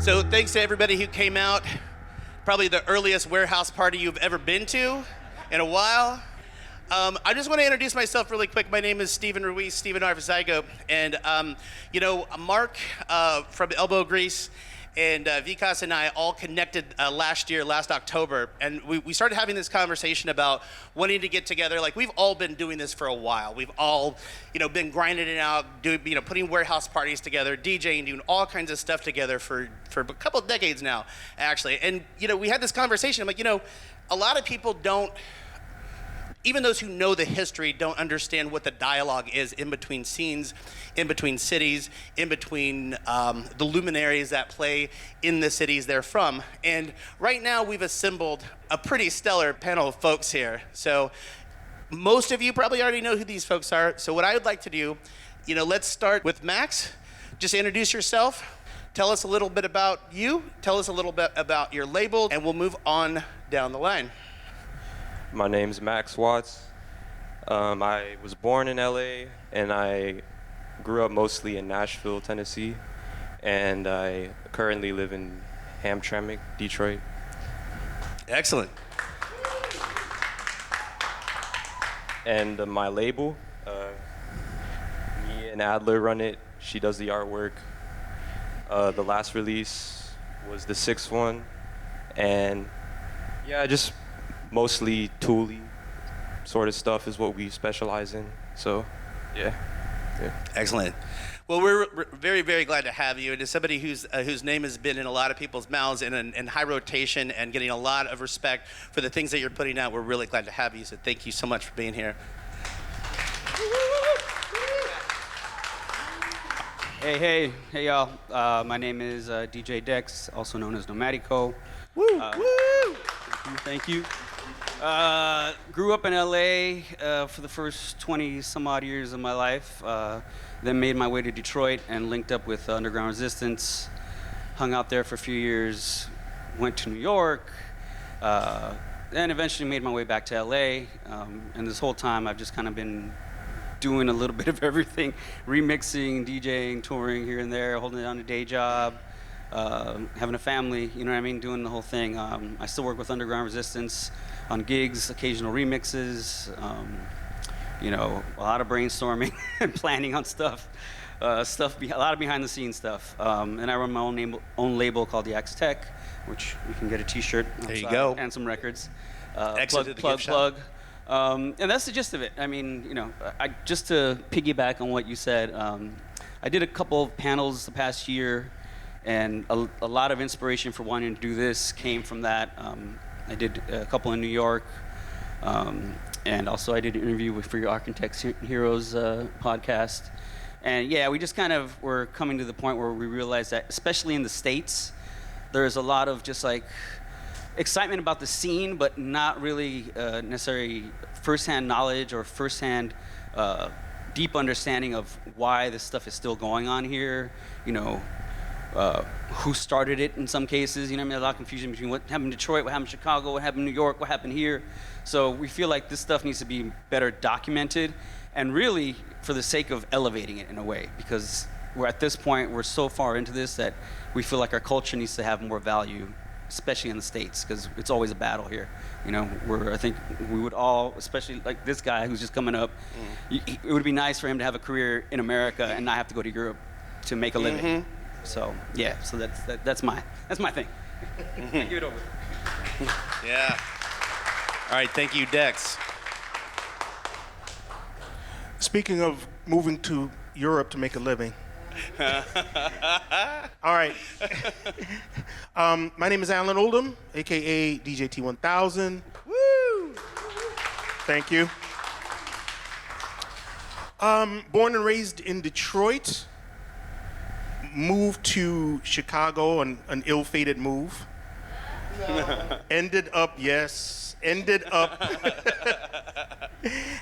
So thanks to everybody who came out. Probably the earliest warehouse party you've ever been to in a while. I just want to introduce myself really quick. My name is Steven Ruiz, Steven Arvizago. And, Mark from Elbow Grease and Vikas and I all connected last October. And we started having this conversation about wanting to get together. Like, we've all been doing this for a while. We've all, been grinding it out, putting warehouse parties together, DJing, doing all kinds of stuff together for a couple of decades now, actually. And, we had this conversation. I'm like, a lot of people don't, even those who know the history don't understand what the dialogue is in between scenes, in between cities, in between the luminaries that play in the cities they're from. And right now we've assembled a pretty stellar panel of folks here. So most of you probably already know who these folks are. So what I would like to do, let's start with Max. Just introduce yourself. Tell us a little bit about you. Tell us a little bit about your label, and we'll move on down the line. My name's Max Watts. I was born in LA, and I grew up mostly in Nashville, Tennessee, and I currently live in Hamtramck, Detroit. Excellent. And my label, me and Adler run it. She does the artwork. The last release was the 6th one, and yeah, just mostly tooly sort of stuff is what we specialize in. So, yeah. Excellent. Well, we're very, very glad to have you. And as somebody whose name has been in a lot of people's mouths and in high rotation and getting a lot of respect for the things that you're putting out, we're really glad to have you. So thank you so much for being here. Hey, y'all. My name is DJ DEX, also known as NOMADICO. Woo! Thank you. Grew up in LA for the first 20 some odd years of my life. Then made my way to Detroit and linked up with Underground Resistance. Hung out there for a few years. Went to New York. Then eventually made my way back to LA. And this whole time I've just kind of been doing a little bit of everything. Remixing, DJing, touring here and there, holding down a day job. Having a family, you know what I mean, doing the whole thing. I still work with Underground Resistance on gigs, occasional remixes, a lot of brainstorming and planning on stuff, a lot of behind the scenes stuff. And I run my own label called LAxD, which you can get a t-shirt there you go, and some records. Plug. And that's the gist of it. I mean, just to piggyback on what you said, I did a couple of panels the past year. And a lot of inspiration for wanting to do this came from that. I did a couple in New York, and also I did an interview for your Architects Heroes podcast. And yeah, we just kind of were coming to the point where we realized that, especially in the States, there's a lot of just like excitement about the scene, but not really necessarily firsthand knowledge or firsthand deep understanding of why this stuff is still going on here. Who started it in some cases, a lot of confusion between what happened in Detroit, what happened in Chicago, what happened in New York, what happened here. So we feel like this stuff needs to be better documented, and really for the sake of elevating it in a way, because we're at this point, we're so far into this that we feel like our culture needs to have more value, especially in the States, because it's always a battle here. I think we would all, especially like this guy who's just coming up, it would be nice for him to have a career in America and not have to go to Europe to make a living. Mm-hmm. So yeah, so that's my thing. Give it over. Yeah. All right, thank you, Dex. Speaking of moving to Europe to make a living. All right. My name is Alan Oldham, aka DJ T1000. Woo! Thank you. Born and raised in Detroit. Moved to Chicago, an ill-fated move. No. Ended up,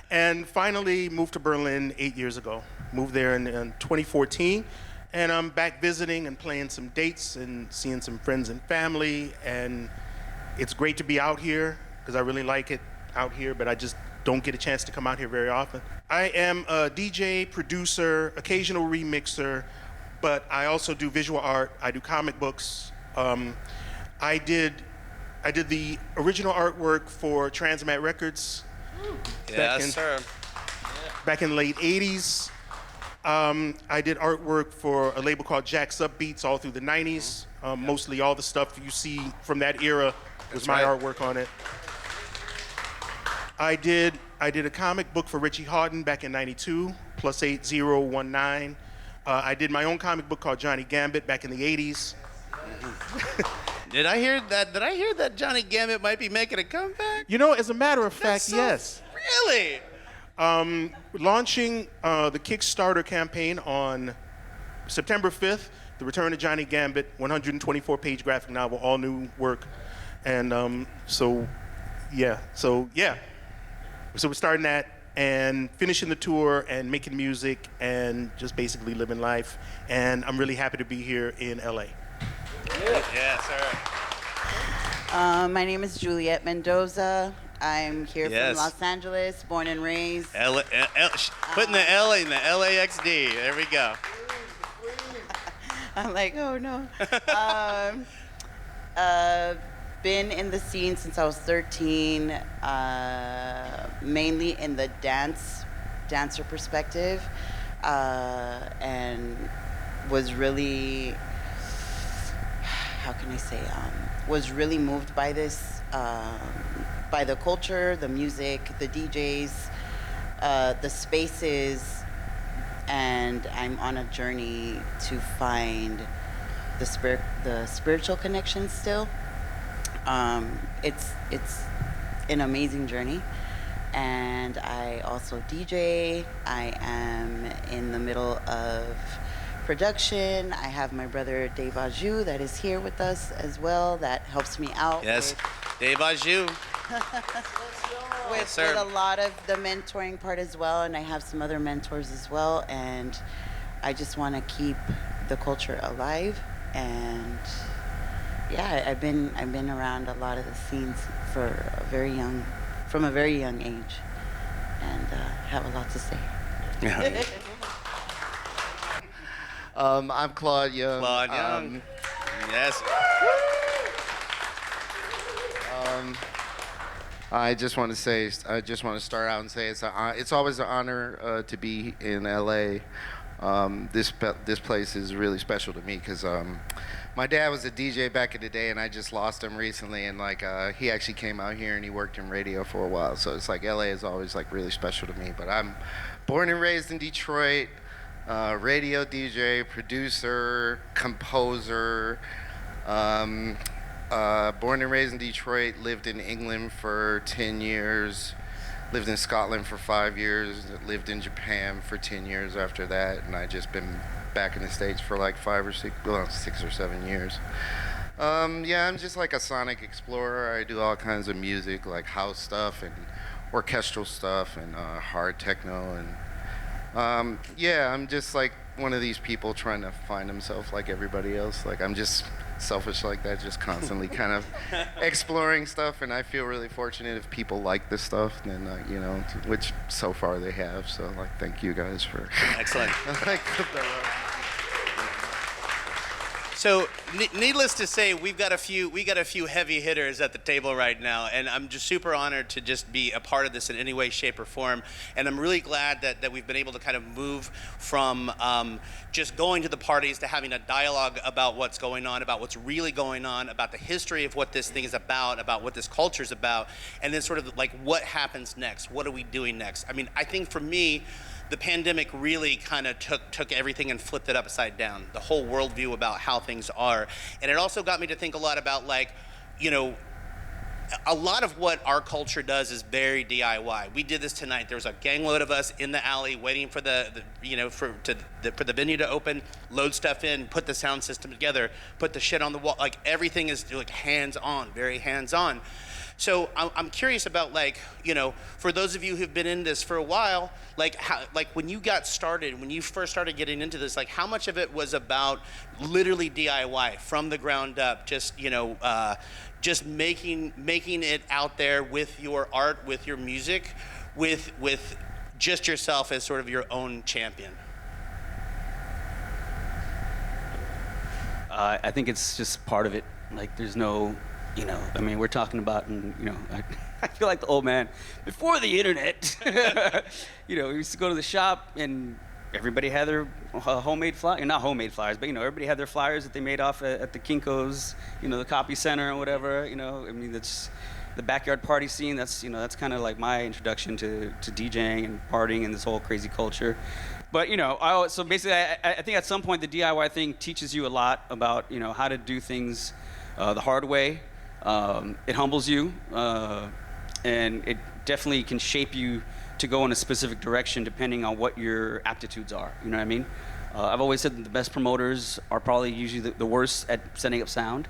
and finally moved to Berlin 8 years ago. Moved there in 2014, and I'm back visiting and playing some dates and seeing some friends and family, and it's great to be out here because I really like it out here, but I just don't get a chance to come out here very often. I am a DJ, producer, occasional remixer, but I also do visual art. I do comic books. I did the original artwork for Transmat Records. Yes, sir. Back in the late 80s. I did artwork for a label called Jack's Upbeats all through the 90s. Mostly all the stuff you see from that era was my artwork on it. I did a comic book for Richie Hawtin back in 92, plus 8019. I did my own comic book called Johnny Gambit back in the 80s. Did I hear that? Did I hear that Johnny Gambit might be making a comeback? You know, as a matter of fact, yes. Really? Launching the Kickstarter campaign on September 5th, The Return of Johnny Gambit, 124-page graphic novel, all new work. And so we're starting that and finishing the tour and making music and just basically living life. And I'm really happy to be here in LA. Yeah, sir. My name is Juliet Mendoza. I'm here Yes. from Los Angeles, born and raised. Putting the L in the LAxD. There we go. I'm like, oh no. Been in the scene since I was 13, mainly in the dancer perspective, and was really, how can I say, was really moved by this, by the culture, the music, the DJs, the spaces, and I'm on a journey to find the spiritual connection still. It's an amazing journey, and I also DJ. I am in the middle of production. I have my brother Dave Ajou that is here with us as well, that helps me out. Yes, Dave Ajou. With a lot of the mentoring part as well, and I have some other mentors as well, and I just want to keep the culture alive. And yeah, I've been around a lot of the scenes from a very young age, and have a lot to say. I'm Claude Young. Claude Young. Yes. I just want to start out and say it's always an honor to be in LA. This place is really special to me because my dad was a DJ back in the day, and I just lost him recently. And he actually came out here and he worked in radio for a while. So it's like LA is always like really special to me. But I'm born and raised in Detroit, radio DJ, producer, composer. Born and raised in Detroit, lived in England for 10 years, lived in Scotland for 5 years, lived in Japan for 10 years after that, and I just been back in the States for like 6 or 7 years. Yeah, I'm just like a sonic explorer. I do all kinds of music, like house stuff and orchestral stuff and hard techno, and yeah, I'm just like one of these people trying to find himself like everybody else. Like I'm just selfish like that, just constantly kind of exploring stuff, and I feel really fortunate if people like this stuff, then which so far they have. So like, thank you guys for Excellent. So, needless to say, we got a few heavy hitters at the table right now, and I'm just super honored to just be a part of this in any way, shape, or form. And I'm really glad that we've been able to kind of move from just going to the parties to having a dialogue about what's going on, about what's really going on, about the history of what this thing is about what this culture is about, and then sort of like what happens next. What are we doing next? I mean, I think for me, the pandemic really kind of took everything and flipped it upside down, the whole worldview about how things are. And it also got me to think a lot about, like, a lot of what our culture does is very DIY. We did this tonight. There was a gangload of us in the alley waiting for the venue to open, load stuff in, put the sound system together, put the shit on the wall. Like, everything is like hands-on, very hands-on. So I'm curious about, like, for those of you who've been in this for a while, like, when you got started, when you first started getting into this, like, how much of it was about literally DIY from the ground up, just just making it out there with your art, with your music, with just yourself as sort of your own champion? I think it's just part of it. Like, there's no, you know, I mean, we're talking about, and, you know, I feel like the old man before the internet. You know, we used to go to the shop and everybody had their homemade flyers, not homemade flyers, but, you know, everybody had their flyers that they made off at the Kinko's, you know, the copy center or whatever, you know. I mean, that's the backyard party scene. That's, you know, that's kind of like my introduction to DJing and partying and this whole crazy culture. But, you know, so basically, I think at some point the DIY thing teaches you a lot about, you know, how to do things the hard way. It humbles you, and it definitely can shape you to go in a specific direction depending on what your aptitudes are. You know what I mean? I've always said that the best promoters are probably usually the worst at setting up sound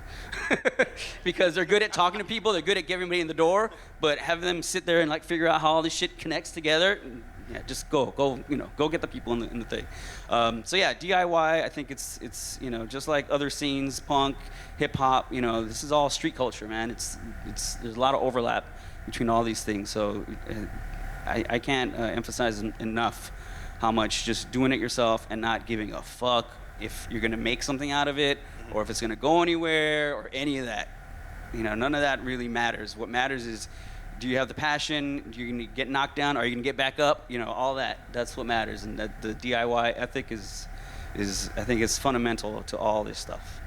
because they're good at talking to people, they're good at getting everybody in the door, but have them sit there and like figure out how all this shit connects together. Yeah, just go, you know, go get the people in the thing. So yeah, DIY, I think it's you know, just like other scenes, punk, hip hop, you know, this is all street culture, man. It's there's a lot of overlap between all these things. So I can't emphasize enough how much just doing it yourself and not giving a fuck if you're gonna make something out of it or if it's gonna go anywhere or any of that. You know, none of that really matters. What matters is, do you have the passion? Do you gonna get knocked down? Are you gonna get back up? You know, all that. That's what matters. And that the DIY ethic is I think it's fundamental to all this stuff.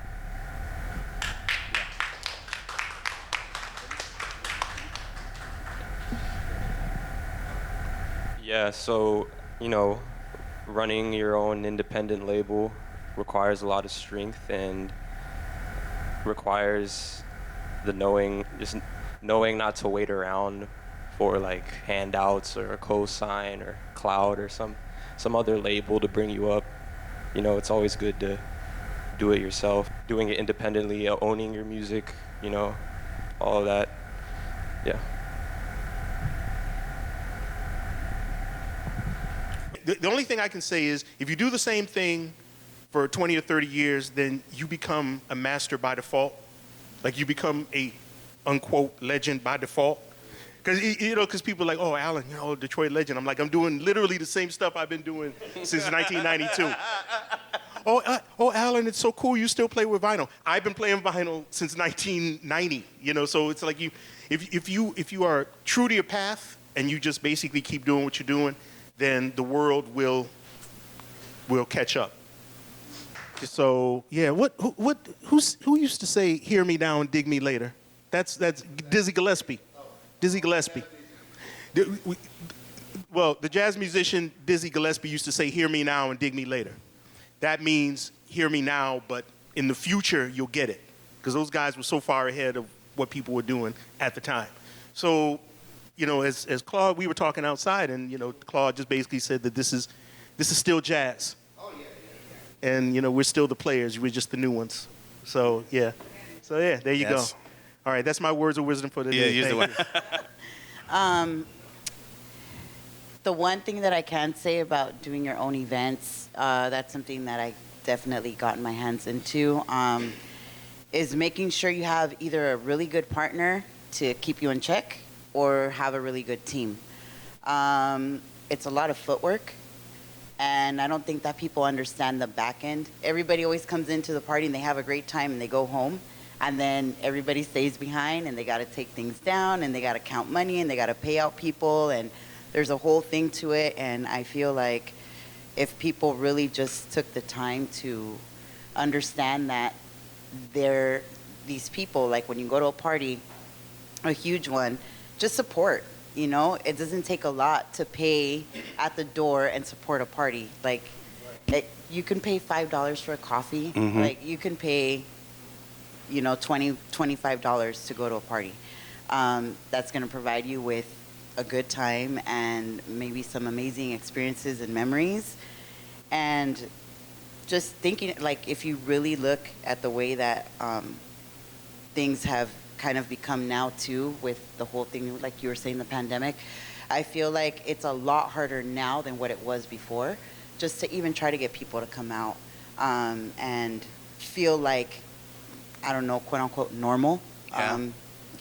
Yeah, so, you know, running your own independent label requires a lot of strength and requires the knowing not to wait around for like handouts or a co-sign or CLAUDE or some other label to bring you up. You know, it's always good to do it yourself, doing it independently, owning your music, you know, all of that. Yeah. The only thing I can say is, if you do the same thing for 20 or 30 years, then you become a master by default. Like, you become a, unquote, legend by default. Because, you know, because people are like, oh, Alan, you know, Detroit legend. I'm like, I'm doing literally the same stuff I've been doing since 1992. Oh, Alan, it's so cool you still play with vinyl. I've been playing vinyl since 1990, you know, so it's like if you are true to your path and you just basically keep doing what you're doing, then the world will catch up. So yeah, who used to say "Hear me now and dig me later"? That's Dizzy Gillespie. Dizzy Gillespie. Well, the jazz musician Dizzy Gillespie used to say "Hear me now and dig me later." That means hear me now, but in the future you'll get it, because those guys were so far ahead of what people were doing at the time. So, you know, as Claude, we were talking outside, and, you know, Claude just basically said that this is still jazz. Oh, yeah. And, you know, we're still the players. We're just the new ones. So, yeah. So, yeah, there you go. All right, that's my words of wisdom for today. Yeah, use the one. The one thing that I can say about doing your own events, that's something that I definitely gotten my hands into, is making sure you have either a really good partner to keep you in check or have a really good team. It's a lot of footwork, and I don't think that people understand the back end. Everybody always comes into the party and they have a great time and they go home, and then everybody stays behind and they got to take things down and they got to count money and they got to pay out people, and there's a whole thing to it. And I feel like if people really just took the time to understand that these people, like when you go to a party, a huge one, just support, you know? It doesn't take a lot to pay at the door and support a party. Like, you can pay $5 for a coffee. Mm-hmm. Like, you can pay, you know, $25 to go to a party. That's going to provide you with a good time and maybe some amazing experiences and memories. And just thinking, like, if you really look at the way that things have kind of become now too, with the whole thing, like you were saying, the pandemic, I feel like it's a lot harder now than what it was before, just to even try to get people to come out and feel like, I don't know, quote unquote normal. Yeah.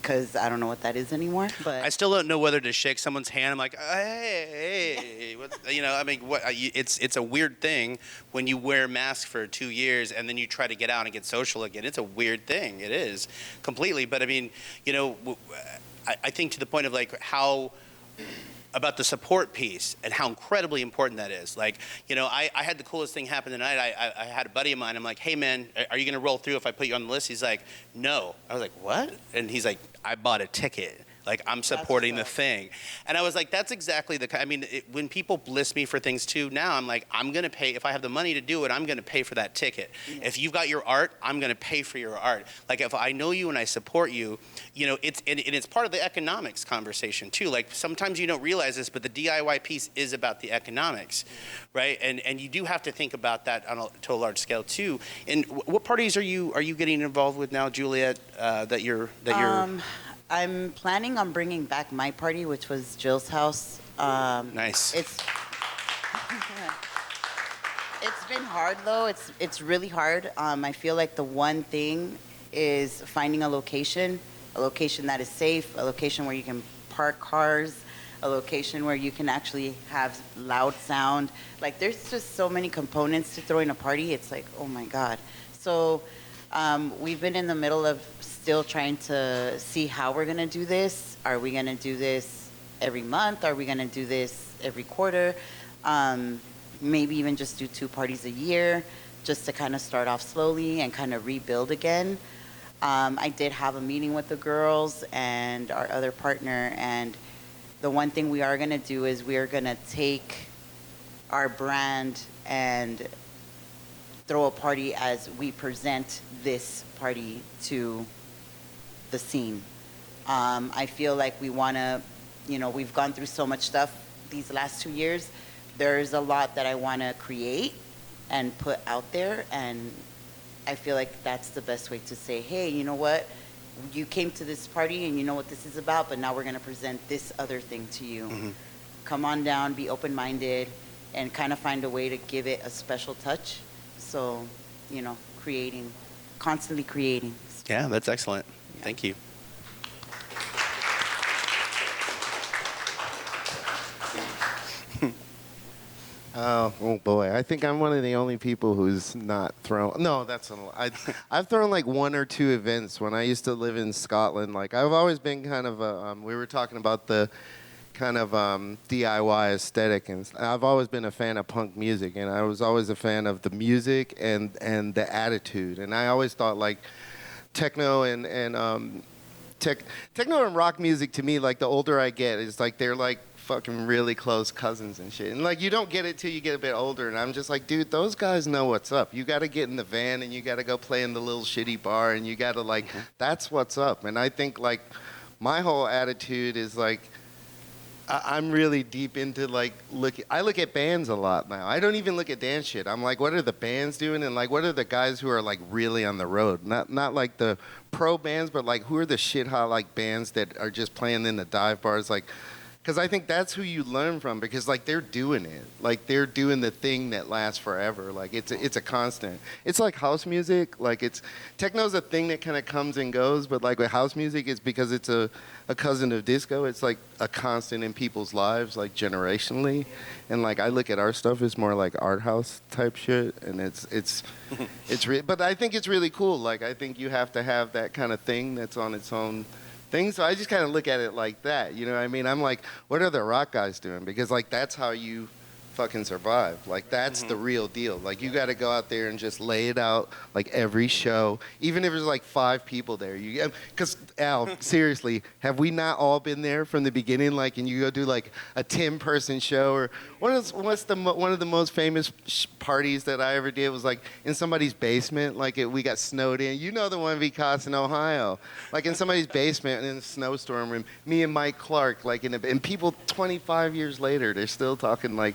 because I don't know what that is anymore. But I still don't know whether to shake someone's hand. I'm like, hey, you know, I mean, it's a weird thing when you wear masks for 2 years and then you try to get out and get social again. It's a weird thing. It is completely. But I mean, you know, I think to the point of like how about the support piece and how incredibly important that is. Like, you know, I had the coolest thing happen tonight. I had a buddy of mine. I'm like, hey, man, are you going to roll through if I put you on the list? He's like, no. I was like, what? And he's like, I bought a ticket. Like, I'm supporting the thing. And I was like, that's exactly the kind, I mean, when people list me for things too, now I'm like, I'm going to pay, if I have the money to do it, I'm going to pay for that ticket. Yeah. If you've got your art, I'm going to pay for your art. Like, if I know you and I support you, you know, it's part of the economics conversation too. Like, sometimes you don't realize this, but the DIY piece is about the economics, right? And you do have to think about that to a large scale too. And what parties are you getting involved with now, Juliet, that you're I'm planning on bringing back my party, which was Jill's house. Nice. It's been hard though. It's really hard. I feel like the one thing is finding a location that is safe, a location where you can park cars, a location where you can actually have loud sound. Like, there's just so many components to throwing a party. It's like, oh my God. So we've been in the middle of still trying to see how we're going to do this. Are we going to do this every month? Are we going to do this every quarter? Maybe even just do 2 parties a year, just to kind of start off slowly and kind of rebuild again. I did have a meeting with the girls and our other partner, and the one thing we are going to do is we are going to take our brand and throw a party as we present this party to the scene. I feel like we want to, you know, we've gone through so much stuff these last 2 years. There's a lot that I want to create and put out there, and I feel like that's the best way to say, hey, you know what? You came to this party and you know what this is about, but now we're going to present this other thing to you. Mm-hmm. Come on down, be open-minded, and kind of find a way to give it a special touch. So, you know, constantly creating. Yeah, that's excellent. Yeah. Thank you. Oh boy, I think I'm one of the only people who's not thrown. No, that's a lie. I've thrown like 1 or 2 events when I used to live in Scotland. Like, I've always been kind of a. We were talking about the kind of DIY aesthetic, and I've always been a fan of punk music, and I was always a fan of the music and the attitude, and I always thought like techno and techno and rock music to me, like the older I get, is like they're like fucking really close cousins and shit. And like, you don't get it till you get a bit older, and I'm just like, dude, those guys know what's up. You got to get in the van and you got to go play in the little shitty bar, and you got to like, that's what's up. And I think like my whole attitude is like, I'm really deep into like I look at bands a lot now. I don't even look at dance shit. I'm like, what are the bands doing, and like, what are the guys who are like really on the road? Not like the pro bands, but like, who are the shit hot like bands that are just playing in the dive bars, like. Because I think that's who you learn from, because like they're doing it, like they're doing the thing that lasts forever. Like it's a constant. It's like house music. Like techno's a thing that kind of comes and goes, but like with house music, it's because it's a cousin of disco. It's like a constant in people's lives, like generationally. And like I look at our stuff as more like art house type shit, and it's but I think it's really cool. Like I think you have to have that kind of thing that's on its own thing. So I just kind of look at it like that, you know what I mean? I'm like, what are the rock guys doing? Because like that's how you fucking survive. Like that's the real deal. Like you got to go out there and just lay it out like every show, even if there's like 5 people there. Because Al, seriously, have we not all been there from the beginning? Like, and you go do like a 10-person show, or one of the most famous parties that I ever did was like in somebody's basement. Like we got snowed in. You know the one because in Ohio, like in somebody's basement in a snowstorm. And me and Mike Clark, like and people 25 years later, they're still talking like.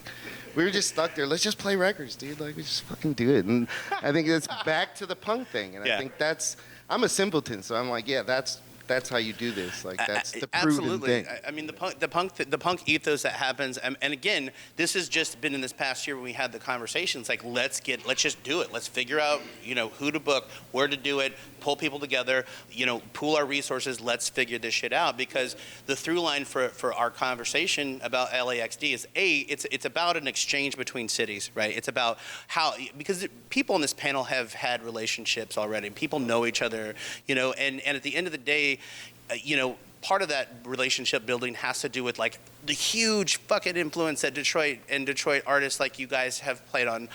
We were just stuck there. Let's just play records, dude. Like, we just fucking do it. And I think it's back to the punk thing. And I think I'm a simpleton, so I'm like, yeah, that's that's how you do this. Like that's the proven Absolutely. thing. I mean, the punk ethos that happens, and again, this has just been in this past year when we had the conversations. Like, let's just do it. Let's figure out, who to book, where to do it, pull people together, pool our resources. Let's figure this shit out, because the through line for our conversation about LAxD is it's about an exchange between cities, right? It's about because people in this panel have had relationships already. People know each other, and at the end of the day, part of that relationship building has to do with like the huge fucking influence that Detroit artists like you guys have played on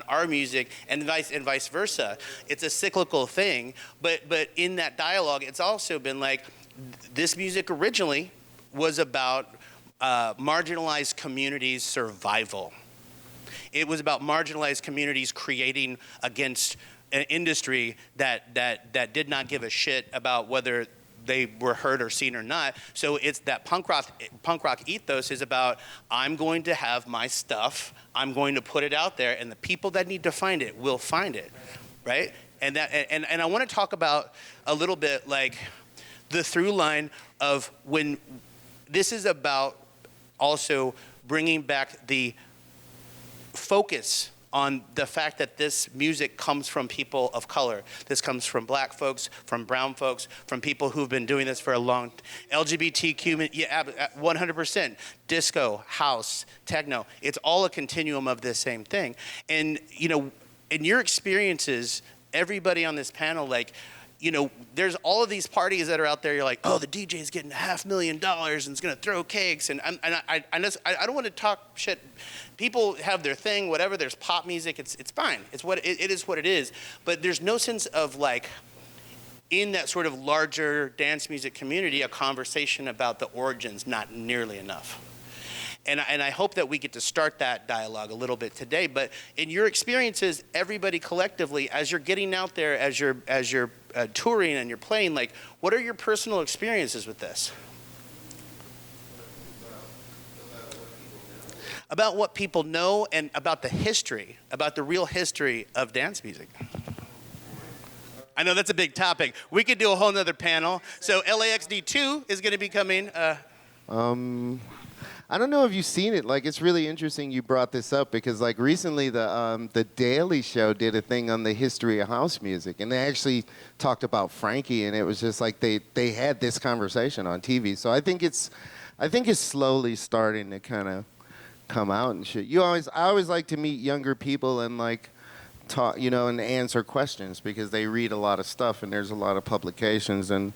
our music, and vice versa. It's a cyclical thing, but in that dialogue, it's also been like this music originally was about marginalized communities' survival. It was about marginalized communities creating against an industry that did not give a shit about whether they were heard or seen or not. So it's that punk rock ethos is about, I'm going to have my stuff, I'm going to put it out there, and the people that need to find it will find it, right? And I want to talk about a little bit like the through line of when this is about also bringing back the focus on the fact that this music comes from people of color. This comes from black folks, from brown folks, from people who've been doing this for a long LGBTQ, yeah, 100%. Disco, house, techno, it's all a continuum of this same thing. And, in your experiences, everybody on this panel, like, there's all of these parties that are out there. You're like, oh, the DJ's getting $500,000 and is gonna throw cakes, and I don't want to talk shit. People have their thing, whatever. There's pop music. It's fine. It is what it is. But there's no sense of like, in that sort of larger dance music community, a conversation about the origins. Not nearly enough. And I hope that we get to start that dialogue a little bit today. But in your experiences, everybody collectively, as you're getting out there, as you're touring and you're playing, like, what are your personal experiences with this? About what people know and about the history, about the real history of dance music. I know that's a big topic. We could do a whole nother panel. So LAxD 2 is going to be coming. I don't know if you've seen it. Like, it's really interesting you brought this up because, like, recently the Daily Show did a thing on the history of house music, and they actually talked about Frankie, and it was just like they had this conversation on TV. So I think it's slowly starting to kind of come out and shit. I always like to meet younger people and like talk, and answer questions because they read a lot of stuff and there's a lot of publications, and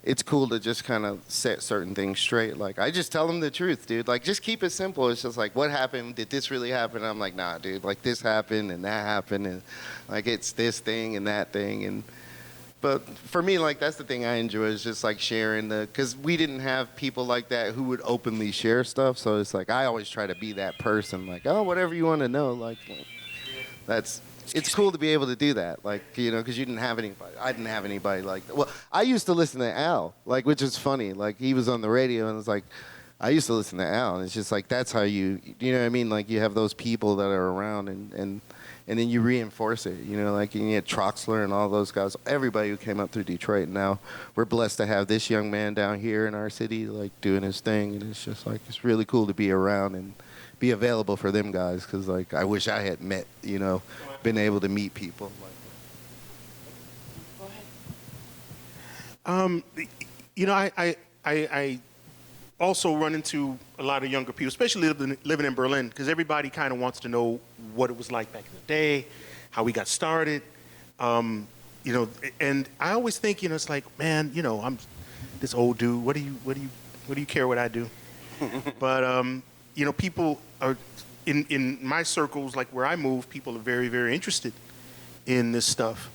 it's cool to just kind of set certain things straight. Like, I just tell them the truth, dude. Like, just keep it simple. It's just like, what happened? Did this really happen? And I'm like, nah, dude. Like, this happened and that happened, and like it's this thing and that thing. But for me, like, that's the thing I enjoy is just like sharing because we didn't have people like that who would openly share stuff. So it's like I always try to be that person. Like, oh, whatever you want to know. Like it's cool to be able to do that, like, because you didn't have anybody. I didn't have anybody like that. Well, I used to listen to Al, like, which is funny. Like, he was on the radio, and it's like, I used to listen to Al, and it's just like, that's how you know what I mean? Like, you have those people that are around, and then you reinforce it, like, and you had Troxler and all those guys, everybody who came up through Detroit. And now we're blessed to have this young man down here in our city, like, doing his thing, and it's just like, it's really cool to be around and be available for them guys, because, like, I wish I had met, been able to meet people. I also run into a lot of younger people, especially living in Berlin, because everybody kind of wants to know what it was like back in the day, how we got started, and I always think, it's like, man, I'm this old dude. What do you care what I do? But people are in my circles, like where I move, people are very, very interested in this stuff.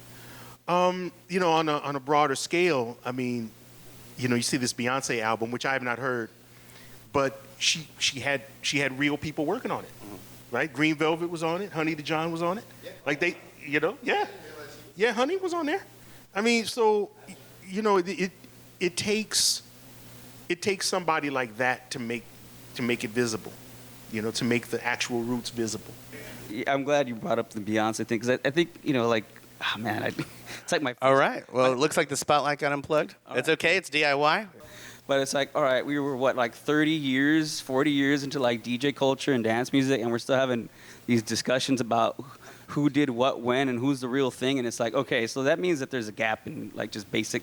On a broader scale, I mean, you see this Beyonce album, which I have not heard, but she had real people working on it, right? Green Velvet was on it, Honey the John was on it, like they, yeah, Honey was on there. I mean, so it takes somebody like that to make it visible, to make the actual roots visible. I'm glad you brought up the Beyonce thing, because I think, like, oh man, it's like my. All right. Well, it looks like the spotlight got unplugged. It's okay. It's DIY. But it's like, all right, we were what, like 30 years, 40 years into like DJ culture and dance music, and we're still having these discussions about who did what when and who's the real thing. And it's like, okay, so that means that there's a gap in like just basic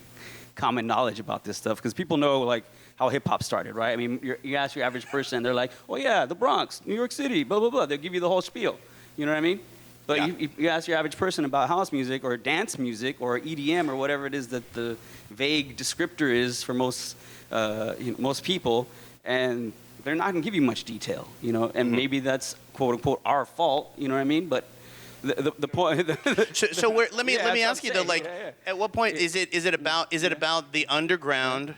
common knowledge about this stuff, because people know like how hip hop started, right? I mean, you ask your average person, they're like, oh yeah, the Bronx, New York City, blah blah blah. They'll give you the whole spiel. You know what I mean? But Yeah. you ask your average person about house music or dance music or EDM or whatever it is that the vague descriptor is for most most people, and they're not gonna give you much detail, you know. And maybe that's quote unquote our fault, you know what I mean? But the point. So let me Yeah, ask you though, saying. like, Yeah. at what point is it about the underground?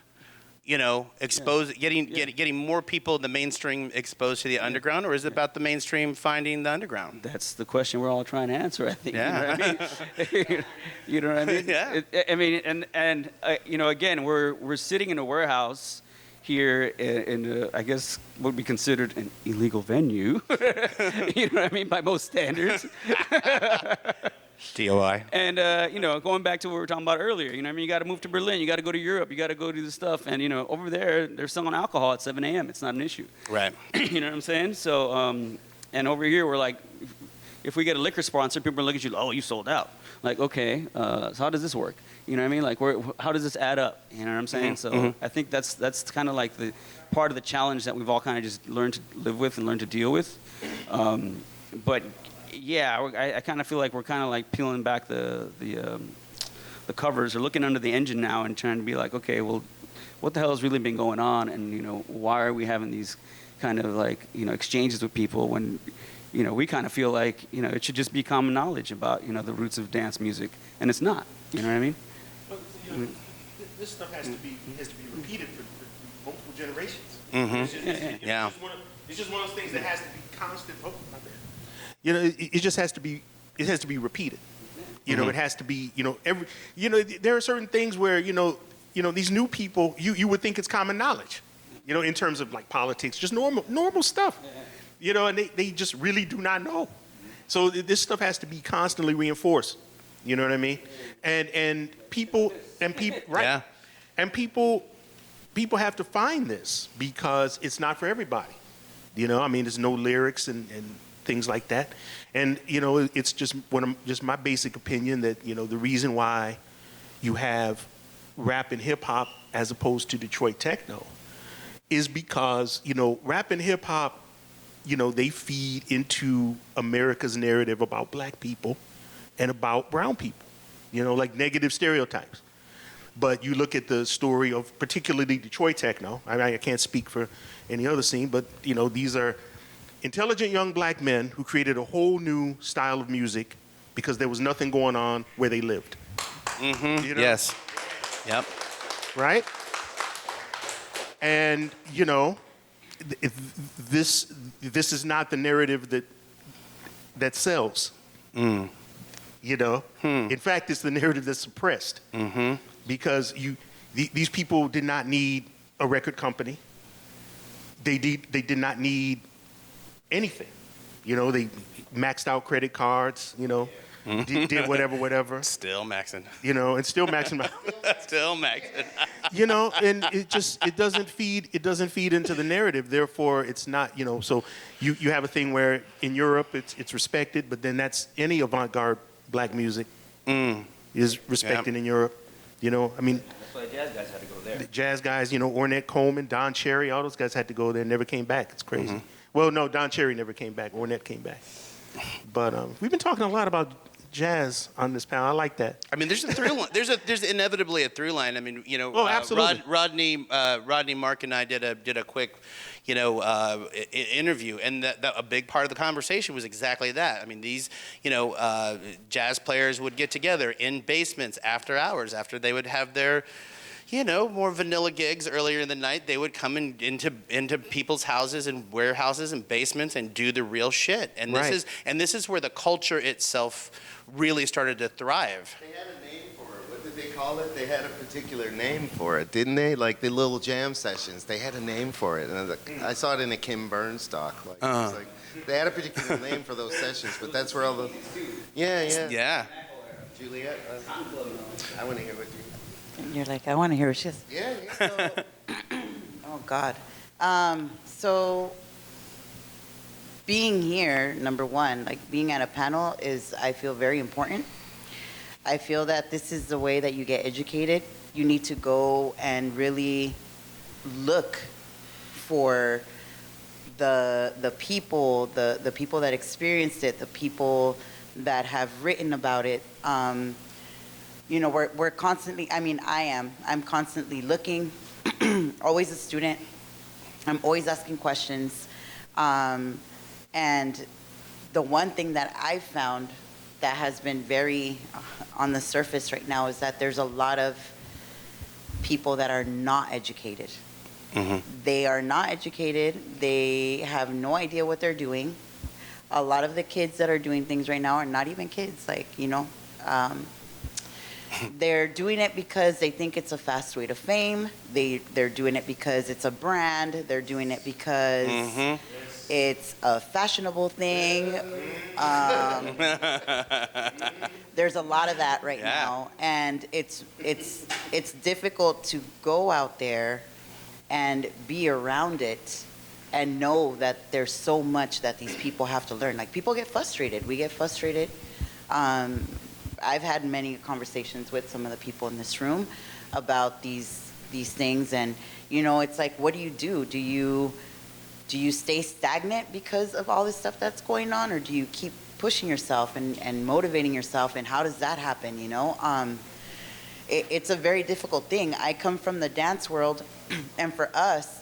You know, getting more people in the mainstream exposed to the underground, or is it about the mainstream finding the underground? That's the question we're all trying to answer, I think. Yeah. You know what I mean? You know what I mean? Yeah. I mean, and you know, again, we're sitting in a warehouse here in I guess what would be considered an illegal venue. You know what I mean, by most standards. DOI. And you know, going back to what we were talking about earlier, you know, I mean, you got to move to Berlin, you got to go to Europe, you got to go do this stuff, and you know, over there they're selling alcohol at 7 a.m. It's not an issue. Right. You know what I'm saying? So, and over here we're like, if we get a liquor sponsor, people are looking at you, oh, you sold out. Like, okay, so how does this work? You know what I mean? Like, how does this add up? You know what I'm saying? So I think that's kind of like the part of the challenge that we've all kind of just learned to live with and learn to deal with. But yeah, I kind of feel like we're kind of like peeling back the covers or looking under the engine now and trying to be like, okay, well, what the hell has really been going on? And, you know, why are we having these kind of like, you know, exchanges with people when, you know, we kind of feel like, you know, it should just be common knowledge about, you know, the roots of dance music. And it's not, you know what I mean? But, you know, this stuff has to be repeated for multiple generations. Mm-hmm. Yeah. It's just one of those things that has to be constant. Oh, my bad. You know, it just has to be. It has to be repeated. You know, it has to be. You know, there are certain things where you know these new people. You would think it's common knowledge. You know, in terms of like politics, just normal stuff. You know, and they just really do not know. So this stuff has to be constantly reinforced. You know what I mean? And people right. Yeah. And people have to find this because it's not for everybody. You know, I mean, there's no lyrics and things like that. And, you know, it's just just my basic opinion that, you know, the reason why you have rap and hip hop as opposed to Detroit Techno is because, you know, rap and hip hop, you know, they feed into America's narrative about black people and about brown people, you know, like negative stereotypes. But you look at the story of particularly Detroit Techno. I mean, I can't speak for any other scene, but, you know, these are intelligent young black men who created a whole new style of music because there was nothing going on where they lived. Mm-hmm. You know? Yes. Yep. Right? And, you know, this is not the narrative that sells. Mm. You know? In fact, it's the narrative that's suppressed. Mm-hmm. Because these people did not need a record company. They did not need anything. You know, they maxed out credit cards, you know, did whatever. Still maxing. You know, and still maxing out. Still maxing. You know, and it doesn't feed into the narrative. Therefore, it's not, you know, so you have a thing where in Europe it's respected, but then that's any avant-garde black music is respected in Europe. You know, I mean, That's why the jazz guys had to go there. the jazz guys, you know, Ornette Coleman, Don Cherry, all those guys had to go there, never came back. It's crazy. Well, no, Don Cherry never came back. Ornette came back. But we've been talking a lot about jazz on this panel. I like that. I mean, there's a through line. There's inevitably a through line. I mean, you know, Oh, absolutely. Rodney, Mark, and I did a quick, you know, interview, and that a big part of the conversation was exactly that. I mean, these, you know, jazz players would get together in basements after hours, after they would have their, you know, more vanilla gigs earlier in the night. They would come into people's houses and warehouses and basements and do the real shit. And this is where the culture itself really started to thrive. They had a name for it. What did they call it? They had a particular name for it, didn't they? Like the little jam sessions. They had a name for it. And I saw it in a Kim Burns doc. Like, it was like they had a particular name for those sessions, but that's where all the... Yeah. Yeah. Juliet, I want to hear what you. And you're like, I want to hear what she says. Yeah. Oh, God. So being here, number one, like being at a panel is, I feel, very important. I feel that this is the way that you get educated. You need to go and really look for the people, the people that experienced it, the people that have written about it. You know, we're constantly, I mean, I'm constantly looking, always a student. I'm always asking questions. And the one thing that I've found that has been very on the surface right now is that there's a lot of people that are not educated. Mm-hmm. They are not educated. They have no idea what they're doing. A lot of the kids that are doing things right now are not even kids. Like, you know, they're doing it because they think it's a fast way to fame. They're doing it because it's a brand. They're doing it because it's a fashionable thing. There's a lot of that right now, and it's difficult to go out there and be around it and know that there's so much that these people have to learn. Like, people get frustrated. We get frustrated. I've had many conversations with some of the people in this room about these things, and you know, it's like, what do you do? Do you stay stagnant because of all this stuff that's going on, or do you keep pushing yourself and motivating yourself? And how does that happen? You know, it's a very difficult thing. I come from the dance world, and for us,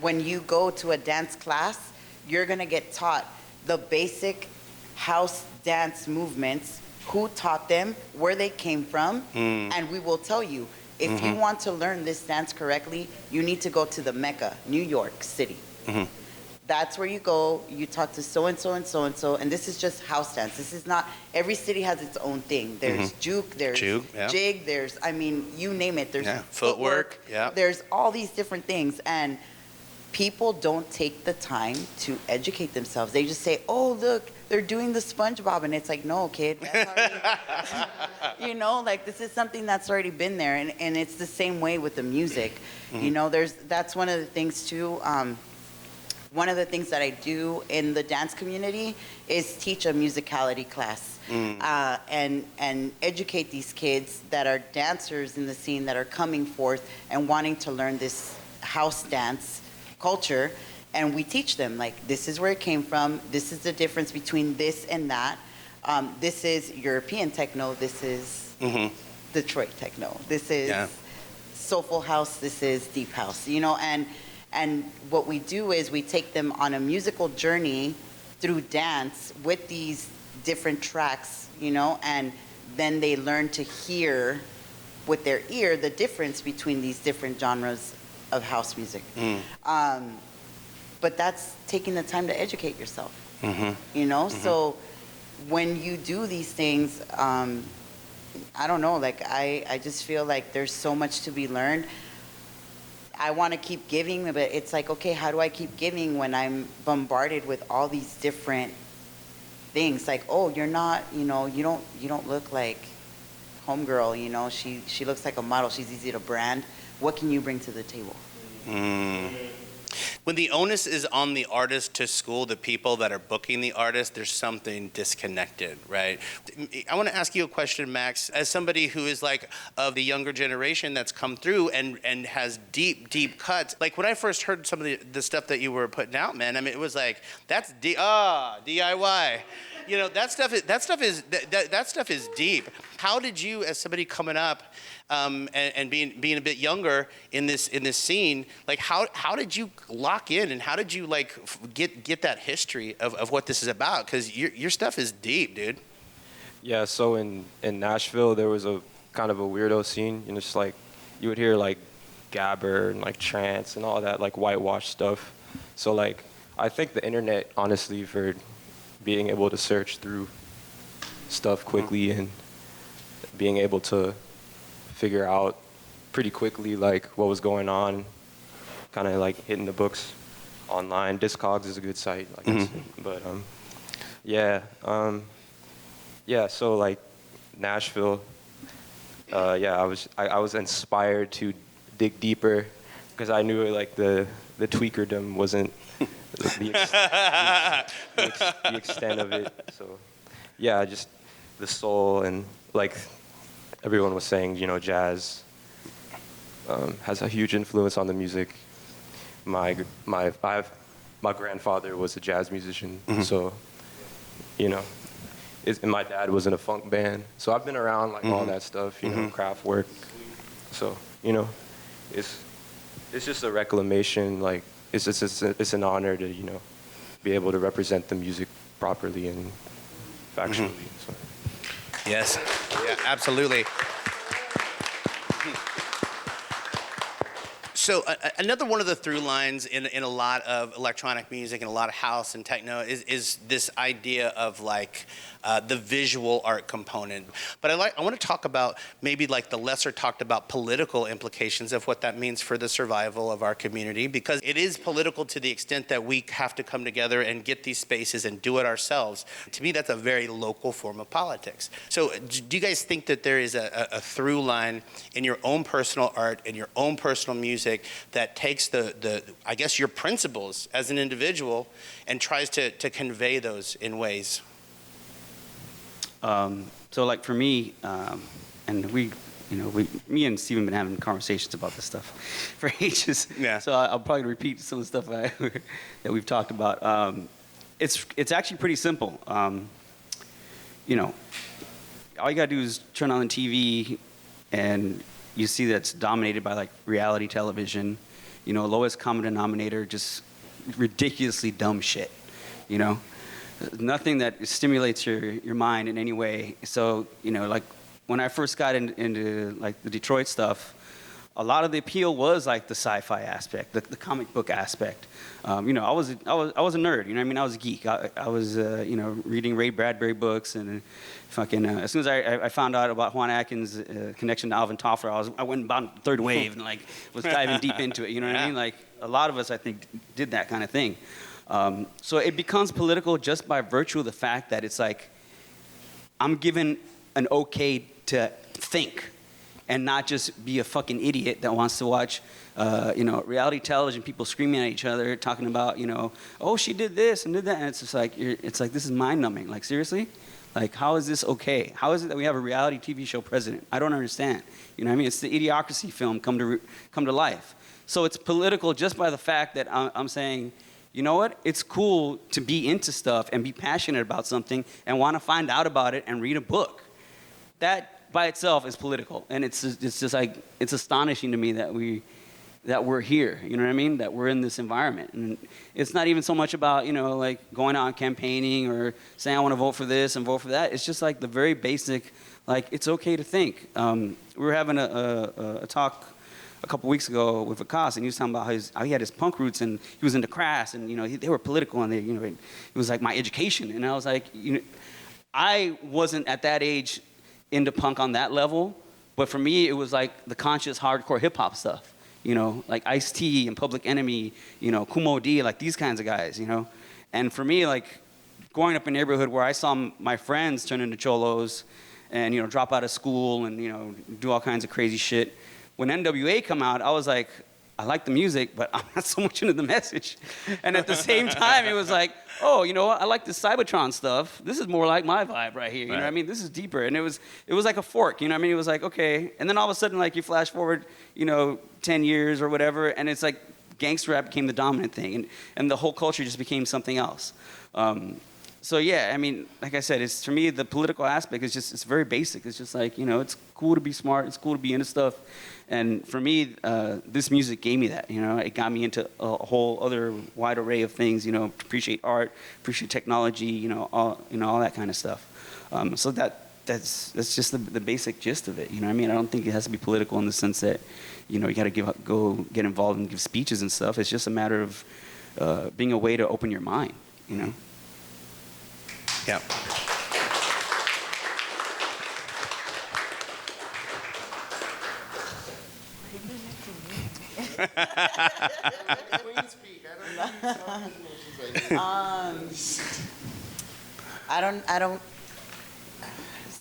when you go to a dance class, you're gonna get taught the basic house dance movements, who taught them, where they came from, and we will tell you, if you want to learn this dance correctly, you need to go to the Mecca, New York City. That's where you go, you talk to so-and-so and so-and-so, and this is just house dance. This is not, every city has its own thing. There's juke, there's jig, there's, I mean, you name it. There's footwork, there's all these different things, and people don't take the time to educate themselves. They just say, oh, look, they're doing the SpongeBob, and it's like, no, kid, that's already, you know, like, this is something that's already been there, and it's the same way with the music. You know, that's one of the things, too. One of the things that I do in the dance community is teach a musicality class and educate these kids that are dancers in the scene that are coming forth and wanting to learn this house dance culture. And we teach them, like, this is where it came from. This is the difference between this and that. This is European techno. This is Detroit techno. This is soulful house. This is deep house, you know, and what we do is we take them on a musical journey through dance with these different tracks, you know, and then they learn to hear with their ear the difference between these different genres of house music. But that's taking the time to educate yourself, you know? So when you do these things, I don't know, like, I just feel like there's so much to be learned. I want to keep giving, but it's like, okay, how do I keep giving when I'm bombarded with all these different things? Like, oh, you're not, you know, you don't look like homegirl, you know, she looks like a model, she's easy to brand. What can you bring to the table? When the onus is on the artist to school the people that are booking the artist, there's something disconnected, right? I want to ask you a question, Max, as somebody who is like of the younger generation that's come through and has deep cuts. Like, when I first heard some of the stuff that you were putting out, man, I mean, it was like, that's DIY. You know, that stuff is deep. How did you, as somebody coming up, and being a bit younger in this scene, like, how did you lock in, and how did you, like, get that history of what this is about? Because your stuff is deep, dude. Yeah, so in Nashville, there was a kind of a weirdo scene. You know, just like, you would hear like gabber and like trance and all that like whitewash stuff. So like, I think the internet, honestly, for being able to search through stuff quickly and being able to figure out pretty quickly like what was going on, kind of like hitting the books online. Discogs is a good site, like I said. But yeah, so like Nashville, yeah, I was inspired to dig deeper because I knew like the tweakerdom wasn't the extent of it. So yeah, just the soul and like everyone was saying, you know, jazz has a huge influence on the music. My grandfather was a jazz musician, so you know, and my dad was in a funk band. So I've been around like all that stuff, you know, craft work. So you know, it's just a reclamation. Like it's an honor to, you know, be able to represent the music properly and factually. So. Yes. Yeah, absolutely. So another one of the through lines in a lot of electronic music and a lot of house and techno is this idea of like the visual art component. But I want to talk about maybe like the lesser talked about political implications of what that means for the survival of our community, because it is political to the extent that we have to come together and get these spaces and do it ourselves. To me, that's a very local form of politics. So do you guys think that there is a through line in your own personal art and your own personal music that takes the I guess your principles as an individual and tries to convey those in ways? So like for me, and me and Steven been having conversations about this stuff for ages. Yeah. So I'll probably repeat some of the stuff that we've talked about. It's actually pretty simple. You know, all you gotta do is turn on the TV and you see that's dominated by like reality television, you know, lowest common denominator, just ridiculously dumb shit, you know, nothing that stimulates your mind in any way. So, you know, like when I first got into like the Detroit stuff, a lot of the appeal was like the sci-fi aspect, the comic book aspect. You know, I was a nerd. You know what I mean? I was a geek. I was you know, reading Ray Bradbury books and fucking. As soon as I found out about Juan Atkins' connection to Alvin Toffler, I went about the third wave and like was diving deep into it. You know what I mean? Like a lot of us, I think, did that kind of thing. So it becomes political just by virtue of the fact that it's like I'm given an okay to think and not just be a fucking idiot that wants to watch, you know, reality television, people screaming at each other, talking about, you know, oh, she did this and did that, and it's just like, this is mind-numbing. Like, seriously? Like, how is this okay? How is it that we have a reality TV show president? I don't understand. You know what I mean? It's the Idiocracy film come to life. So it's political just by the fact that I'm saying, you know what? It's cool to be into stuff and be passionate about something and want to find out about it and read a book. That by itself is political, and it's just like, it's astonishing to me that we're here, you know what I mean? That we're in this environment, and it's not even so much about, you know, like going out and campaigning or saying I want to vote for this and vote for that. It's just like the very basic, like it's okay to think. We were having a talk a couple weeks ago with Vikas, and he was talking about how he had his punk roots and he was into Crass, and you know they were political, and you know it was like my education, and I was like, you know, I wasn't at that age into punk on that level, but for me it was like the conscious hardcore hip hop stuff, you know, like LAxD and Public Enemy, you know, Kumo D, like these kinds of guys, you know. And for me, like growing up in a neighborhood where I saw my friends turn into cholos and, you know, drop out of school and, you know, do all kinds of crazy shit. When NWA come out, I was like, I like the music, but I'm not so much into the message. And at the same time, it was like, oh, you know what? I like this Cybertron stuff. This is more like my vibe right here. You know what I mean? This is deeper. And it was like a fork. You know what I mean? It was like, okay. And then all of a sudden, like you flash forward, you know, 10 years or whatever, and it's like gangster rap became the dominant thing, and the whole culture just became something else. So yeah, I mean, like I said, it's for me the political aspect is just, it's very basic. It's just like, you know, it's cool to be smart. It's cool to be into stuff. And for me, this music gave me that, you know. It got me into a whole other wide array of things, you know, appreciate art, appreciate technology, you know, all that kind of stuff. So that's just the basic gist of it, you know what I mean? I don't think it has to be political in the sense that, you know, you got to go get involved and give speeches and stuff. It's just a matter of being a way to open your mind, you know. Yeah.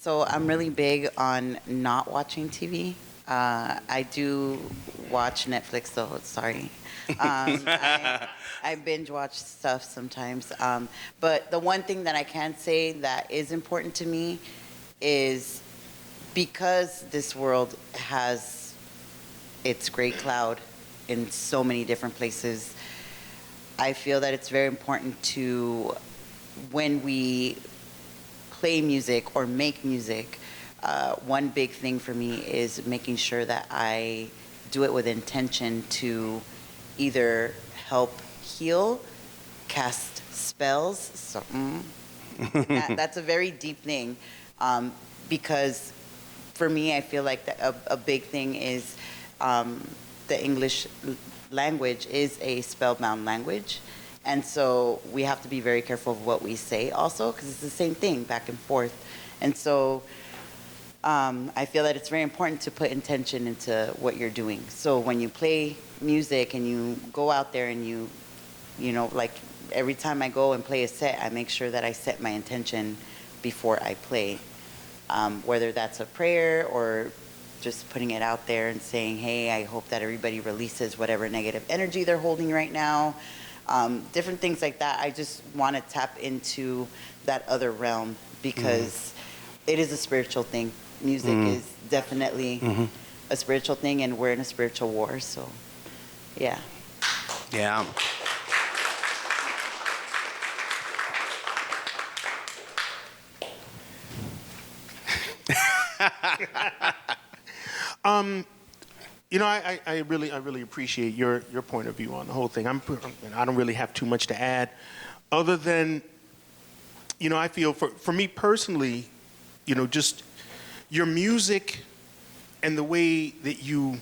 So I'm really big on not watching TV. I do watch Netflix though. Sorry. I binge watch stuff sometimes. But the one thing that I can say that is important to me is because this world has its great cloud in so many different places, I feel that it's very important to, when we play music or make music, one big thing for me is making sure that I do it with intention to either help heal, cast spells. So, that's a very deep thing, because for me, I feel like a big thing is the English language is a spellbound language. And so we have to be very careful of what we say also, because it's the same thing back and forth. And so I feel that it's very important to put intention into what you're doing. So when you play music and you go out there and you know, like every time I go and play a set, I make sure that I set my intention before I play. Whether that's a prayer or just putting it out there and saying, hey, I hope that everybody releases whatever negative energy they're holding right now. Different things like that. I just want to tap into that other realm because it is a spiritual thing. Music is definitely a spiritual thing, and we're in a spiritual war, so yeah. Yeah. You know, I really appreciate your point of view on the whole thing. I don't really have too much to add, other than, you know, I feel for me personally, you know, just your music and the way that you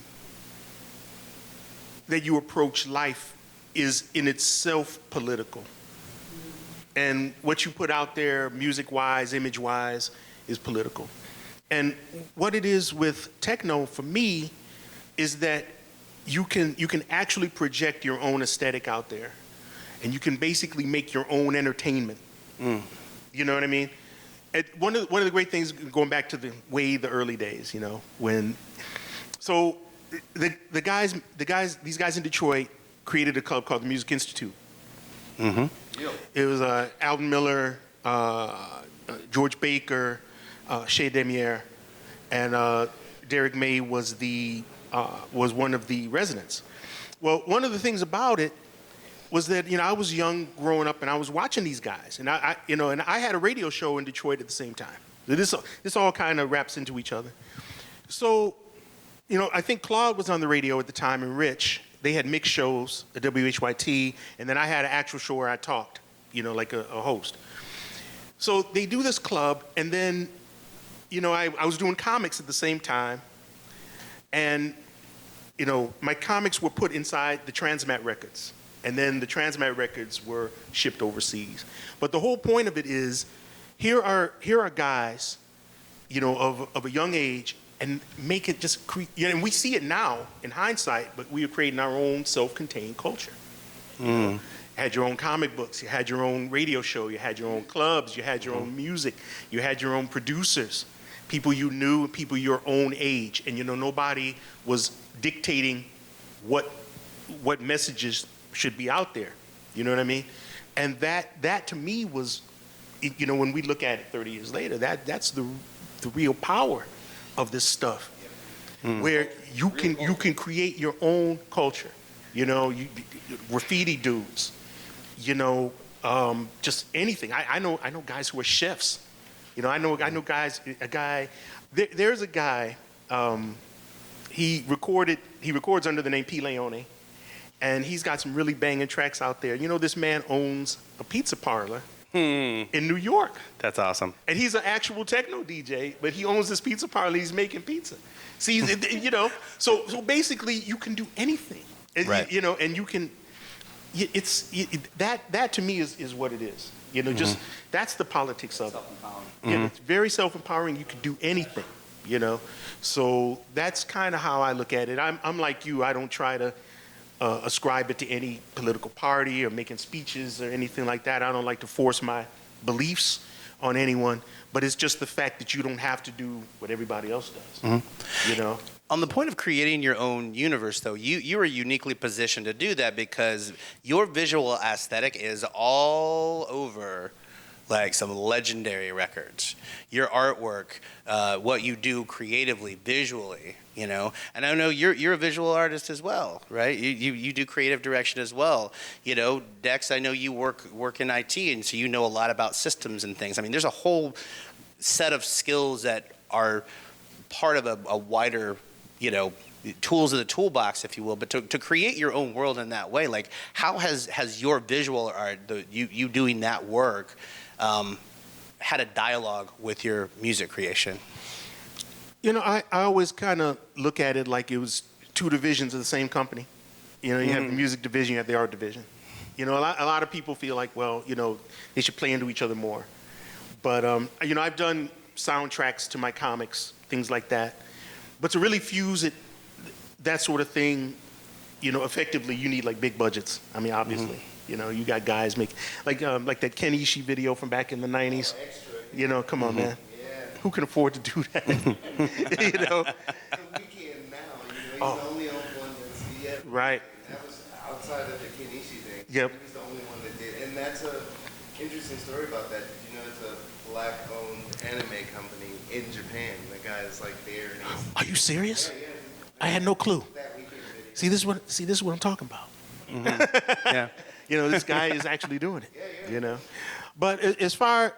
approach life is in itself political. And what you put out there, music-wise, image-wise, is political. And what it is with techno, for me, is that you can actually project your own aesthetic out there, and you can basically make your own entertainment. You know what I mean? One of the great things, going back to the early days, you know, these guys in Detroit created a club called the Music Institute. It was Alvin Miller, George Baker, Shea Demier, and Derek May was one of the residents. Well, one of the things about it was that, you know, I was young growing up and I was watching these guys, and I had a radio show in Detroit at the same time. This all kind of wraps into each other. So, you know, I think Claude was on the radio at the time, and Rich. They had mixed shows at WHYT, and then I had an actual show where I talked, you know, like a host. So they do this club, and then, you know, I was doing comics at the same time, and, you know, my comics were put inside the Transmat records, and then the Transmat records were shipped overseas. But the whole point of it is, here are guys, you know, of a young age, and make it just you know, and we see it now in hindsight, but we are creating our own self-contained culture. You had your own comic books, you had your own radio show, you had your own clubs, you had your own music, you had your own producers, people you knew, people your own age, and, you know, nobody was dictating what messages should be out there. You know what I mean? And that to me was, you know, when we look at it 30 years later, that's the real power of this stuff, where you can create your own culture. You know, graffiti dudes, you know, just anything. I know guys who are chefs. You know, I know guys. There's a guy. He records under the name P. Leone, and he's got some really banging tracks out there. You know, this man owns a pizza parlor in New York. That's awesome. And he's an actual techno DJ, but he owns this pizza parlor. He's making pizza. See, you know, so basically you can do anything. Right. You know, and you can. That to me is what it is. You know, just that's the politics of it. You know, it's very self-empowering. You can do anything. You know, so that's kind of how I look at it. I'm like you. I don't try to ascribe it to any political party or making speeches or anything like that. I don't like to force my beliefs. on anyone, but it's just the fact that you don't have to do what everybody else does. You know. On the point of creating your own universe, though, you are uniquely positioned to do that because your visual aesthetic is all over like some legendary records. Your artwork, what you do creatively, visually, you know. And I know you're a visual artist as well, right? You do creative direction as well. You know, Dex, I know you work in IT, and so you know a lot about systems and things. I mean, there's a whole set of skills that are part of a wider, you know, tools in the toolbox, if you will, but to create your own world in that way, like how has your visual art, you doing that work, had a dialogue with your music creation? You know, I always kind of look at it like it was two divisions of the same company. You know, you have the music division, you have the art division. You know, a lot of people feel like, well, you know, they should play into each other more. But, you know, I've done soundtracks to my comics, things like that. But to really fuse it, that sort of thing, you know, effectively, you need like big budgets. I mean, obviously, you know, you got guys make like that Ken Ishii video from back in the '90s. You know, come on, man. Yeah. Who can afford to do that? You know. The Weeknd now, you know, he's the only one that's yet. Right. That was outside of the Ken Ishii thing. Yep. He was the only one that did, and that's a interesting story about that. Did you know it's a black-owned anime company in Japan? The guy is like there. And he's, Are you serious? yeah, I had no clue. that Weeknd video. See, this is what I'm talking about. Yeah. You know, this guy is actually doing it. You know, but as far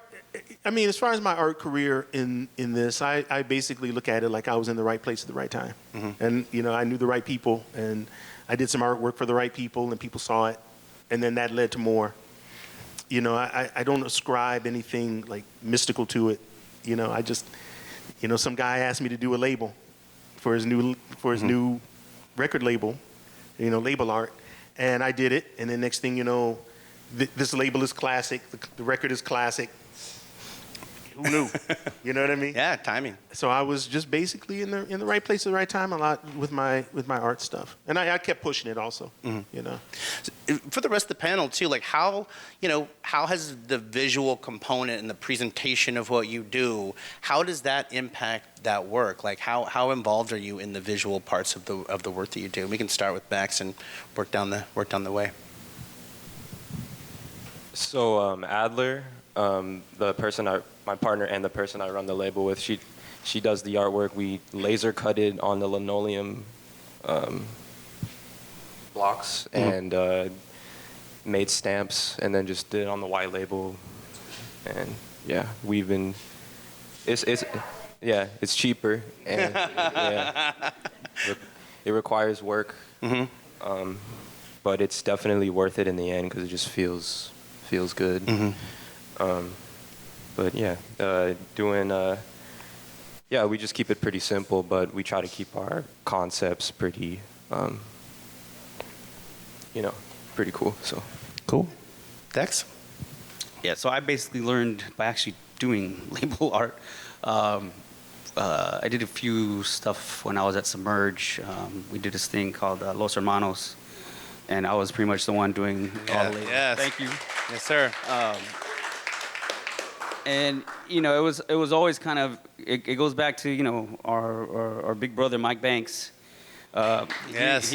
as my art career in this, I basically look at it like I was in the right place at the right time, and you know, I knew the right people, and I did some artwork for the right people, and people saw it, and then that led to more. You know, I don't ascribe anything like mystical to it. You know, I just, you know, some guy asked me to do a label for his new record label, you know, label art. And I did it, and then next thing you know, this label is classic, the record is classic. Who knew? You know what I mean? Yeah, timing. So I was just basically in the right place at the right time a lot with my art stuff, and I kept pushing it also. You know. For the rest of the panel too, like how has the visual component and the presentation of what you do, how does that impact that work? Like how involved are you in the visual parts of the work that you do? We can start with Max and work down the way. So Adler, my partner and the person I run the label with, she does the artwork. We laser cut it on the linoleum blocks and made stamps, and then just did it on the white label. And yeah, we've been. It's cheaper, and yeah, it requires work, but it's definitely worth it in the end because it just feels good. But yeah, we just keep it pretty simple, but we try to keep our concepts pretty, pretty cool. So Cool. Dex? Yeah, so I basically learned by actually doing label art. I did a few stuff when I was at Submerge. We did this thing called Los Hermanos, and I was pretty much the one doing all the labels. Yes. Thank you. Yes, sir. And you know, it was always kind of it goes back to, you know, our big brother Mike Banks. Yes.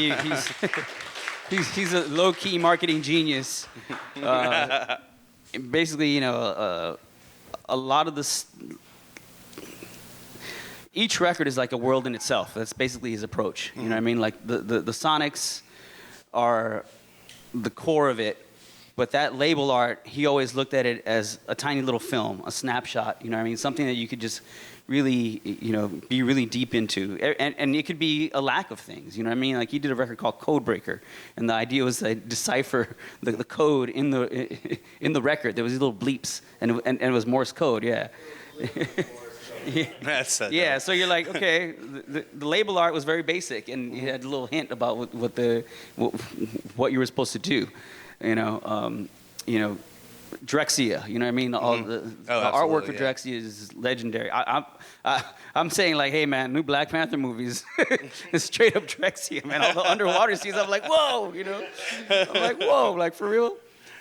He's a low-key marketing genius. Basically, you know, a lot of this. Each record is like a world in itself. That's basically his approach. You know what I mean? Like the Sonics are the core of it, but that label art, he always looked at it as a tiny little film, a snapshot. You know what I mean? Something that you could just really, you know, be really deep into. And it could be a lack of things. You know what I mean? Like he did a record called Code Breaker, and the idea was to decipher the code in the record. There was these little bleeps, and it was Morse code. Yeah. Yeah, so you're like, okay, the label art was very basic, and you had a little hint about what you were supposed to do, you know, Drexia, you know what I mean? All the artwork for Drexia is legendary. I'm saying like, hey man, new Black Panther movies, it's straight up Drexia, man. All the underwater scenes, I'm like, whoa, you know, I'm like, whoa, like for real.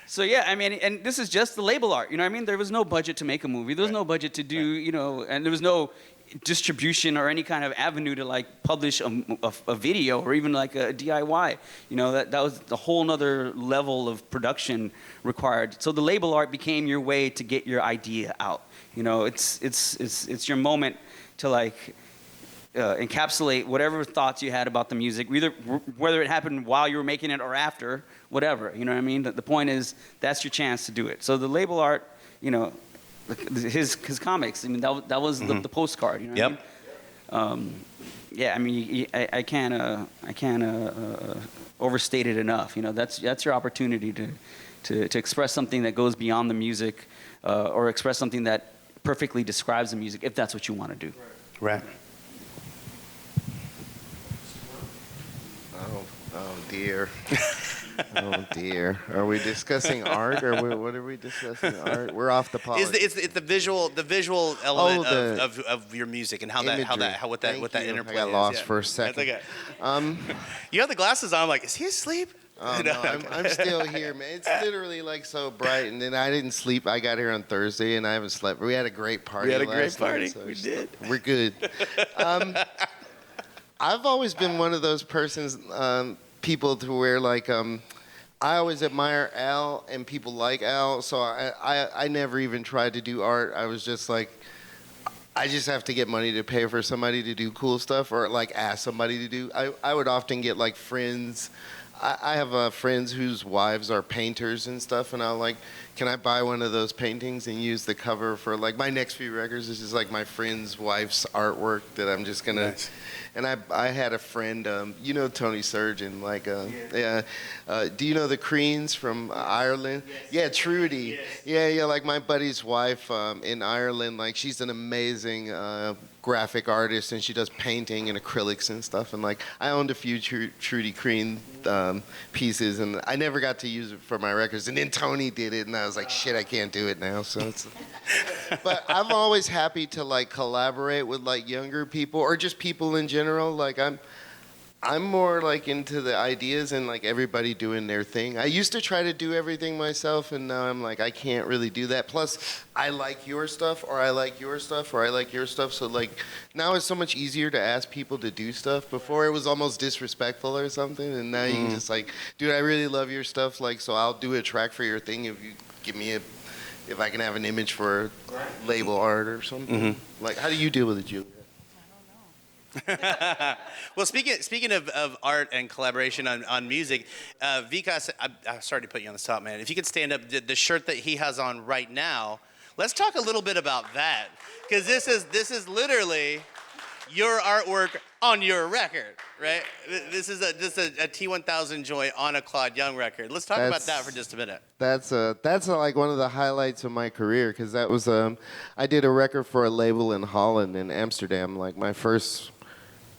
So yeah, I mean, and this is just the label art. You know what I mean? There was no budget to make a movie. There was no budget to do, you know, and there was no distribution or any kind of avenue to like publish a video or even like a DIY. You know, that was a whole nother level of production required. So the label art became your way to get your idea out. You know, it's your moment to like encapsulate whatever thoughts you had about the music, whether it happened while you were making it or after, whatever. You know what I mean? The point is that's your chance to do it. So the label art, you know, his comics. I mean, that was the postcard. You know what I mean? Yeah, I mean, I can't overstate it enough. You know, that's your opportunity to express something that goes beyond the music, or express something that perfectly describes the music, if that's what you want to do. Right. Oh dear. Oh dear. Are we discussing art, or what are we discussing? Art. We're off the politics. It's the visual element of your music and what that interplay is. I got lost for a second. That's okay. You have the glasses on. I'm like, is he asleep? Oh, no, I'm still here, man. It's literally like so bright, and then I didn't sleep. I got here on Thursday, and I haven't slept. We had a great party. We had a last great party. Night, so we did. We're good. I've always been one of those persons, people to where like I always admire Al, and people like Al. So I never even tried to do art. I was just like, I just have to get money to pay for somebody to do cool stuff, or like ask somebody to do. I would often get like friends. I have friends whose wives are painters and stuff, and I'm like, can I buy one of those paintings and use the cover for like my next few records? This is like my friend's wife's artwork that I'm just gonna. Nice. And I had a friend, you know Tony Surgeon, like, yeah. Do you know the Creans from Ireland? Yes. Yeah, Trudy. Yes. Yeah, like my buddy's wife in Ireland, like she's an amazing graphic artist, and she does painting and acrylics and stuff. And like I owned a few Trudy Crean pieces, and I never got to use it for my records. And then Tony did it, and I was like, shit, I can't do it now. So it's. But I'm always happy to like collaborate with like younger people or just people in general. Like I'm more like into the ideas and like everybody doing their thing. I used to try to do everything myself, and now I'm like, I can't really do that. Plus, I like your stuff, or I like your stuff, or I like your stuff. So like now it's so much easier to ask people to do stuff. Before it was almost disrespectful or something, and now you can just like, dude, I really love your stuff. Like, so I'll do a track for your thing if you give me if I can have an image for label art or something. Like, how do you deal with it, Juliet? Well, speaking of art and collaboration on music, Vikas, I'm sorry to put you on the spot, man. If you could stand up, the shirt that he has on right now, let's talk a little bit about that, because this is literally your artwork on your record, right? This is just a T1000 Joy on a Claude Young record. Let's talk about that for just a minute. That's like one of the highlights of my career, because that was I did a record for a label in Holland, in Amsterdam. Like my first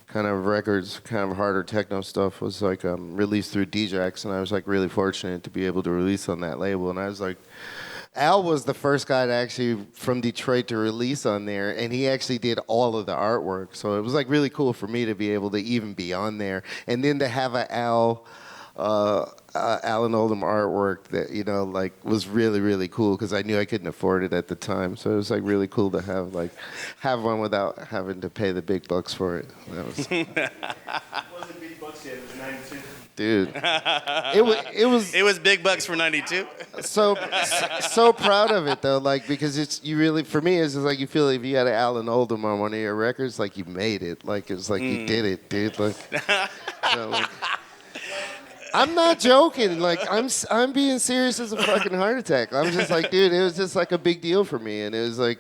kind of records, kind of harder techno stuff, was like released through DJ DEX, and I was like really fortunate to be able to release on that label. And I was like, Al was the first guy to actually from Detroit to release on there, and he actually did all of the artwork. So it was like really cool for me to be able to even be on there, and then to have a Al and Oldham artwork that, you know, like was really, really cool, because I knew I couldn't afford it at the time. So it was like really cool to have one without having to pay the big bucks for it. That was. It wasn't big bucks yet. It was 92. Dude, it was big bucks for 92. So proud of it though, like, because for me it's just like you feel like if you had an Alan Oldham on one of your records, like you made it, like it's like you did it, dude. Like, like, I'm not joking. Like I'm being serious as a fucking heart attack. I'm just like, dude, it was just like a big deal for me, and it was like,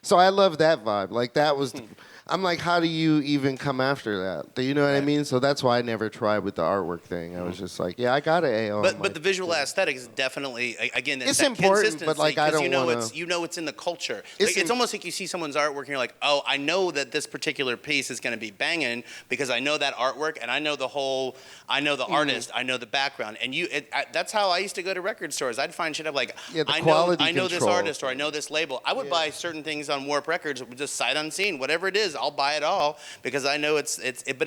so I love that vibe. Like that was. I'm like, how do you even come after that? Do you know what I mean? So that's why I never tried with the artwork thing. I was just like, yeah, I got an A on. But the visual aesthetic is definitely, again, it's that important. But like, I don't want to. You know, it's in the culture. It's almost like you see someone's artwork and you're like, oh, I know that this particular piece is going to be banging because I know that artwork and I know the artist, I know the background, and that's how I used to go to record stores. I'd find shit up like, I know this artist or I know this label. I would buy certain things on Warp Records, just sight unseen, whatever it is. I'll buy it all because I know but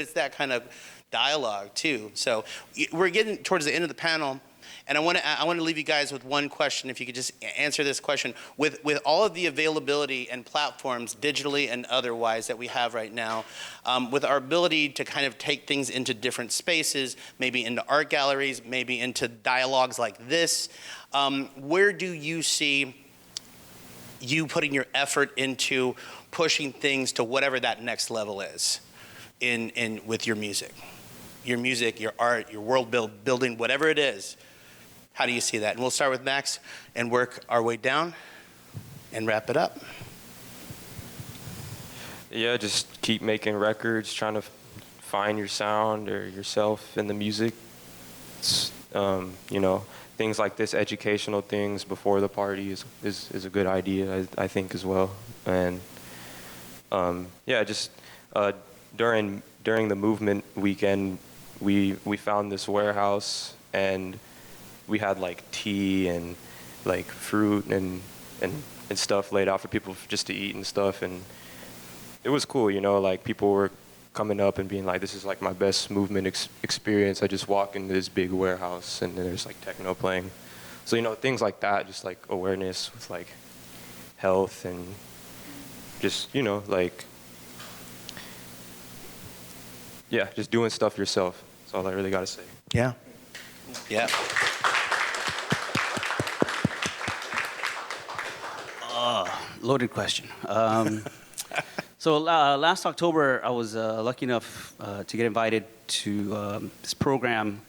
it's that kind of dialogue too. So we're getting towards the end of the panel, And I want to leave you guys with one question. If you could just answer this question, with all of the availability and platforms, digitally and otherwise, that we have right now, with our ability to kind of take things into different spaces, maybe into art galleries, maybe into dialogues like this, where do you see you putting your effort into pushing things to whatever that next level is in with your music, your art, your world building, whatever it is? How do you see that? And we'll start with Max and work our way down and wrap it up. Yeah, just keep making records, trying to find your sound or yourself in the music. It's, you know, things like this, educational things before the party is a good idea, I think, as well. And yeah, just during the movement weekend, we found this warehouse, and we had like tea and like fruit and stuff laid out for people just to eat and stuff, and it was cool, you know, like people were coming up and being like, this is like my best movement experience. I just walk into this big warehouse and then there's like techno playing. So, you know, things like that, just like awareness with like health and just, you know, like, yeah, just doing stuff yourself. That's all I really got to say. Yeah. Yeah. Loaded question. So last October, I was lucky enough to get invited to this program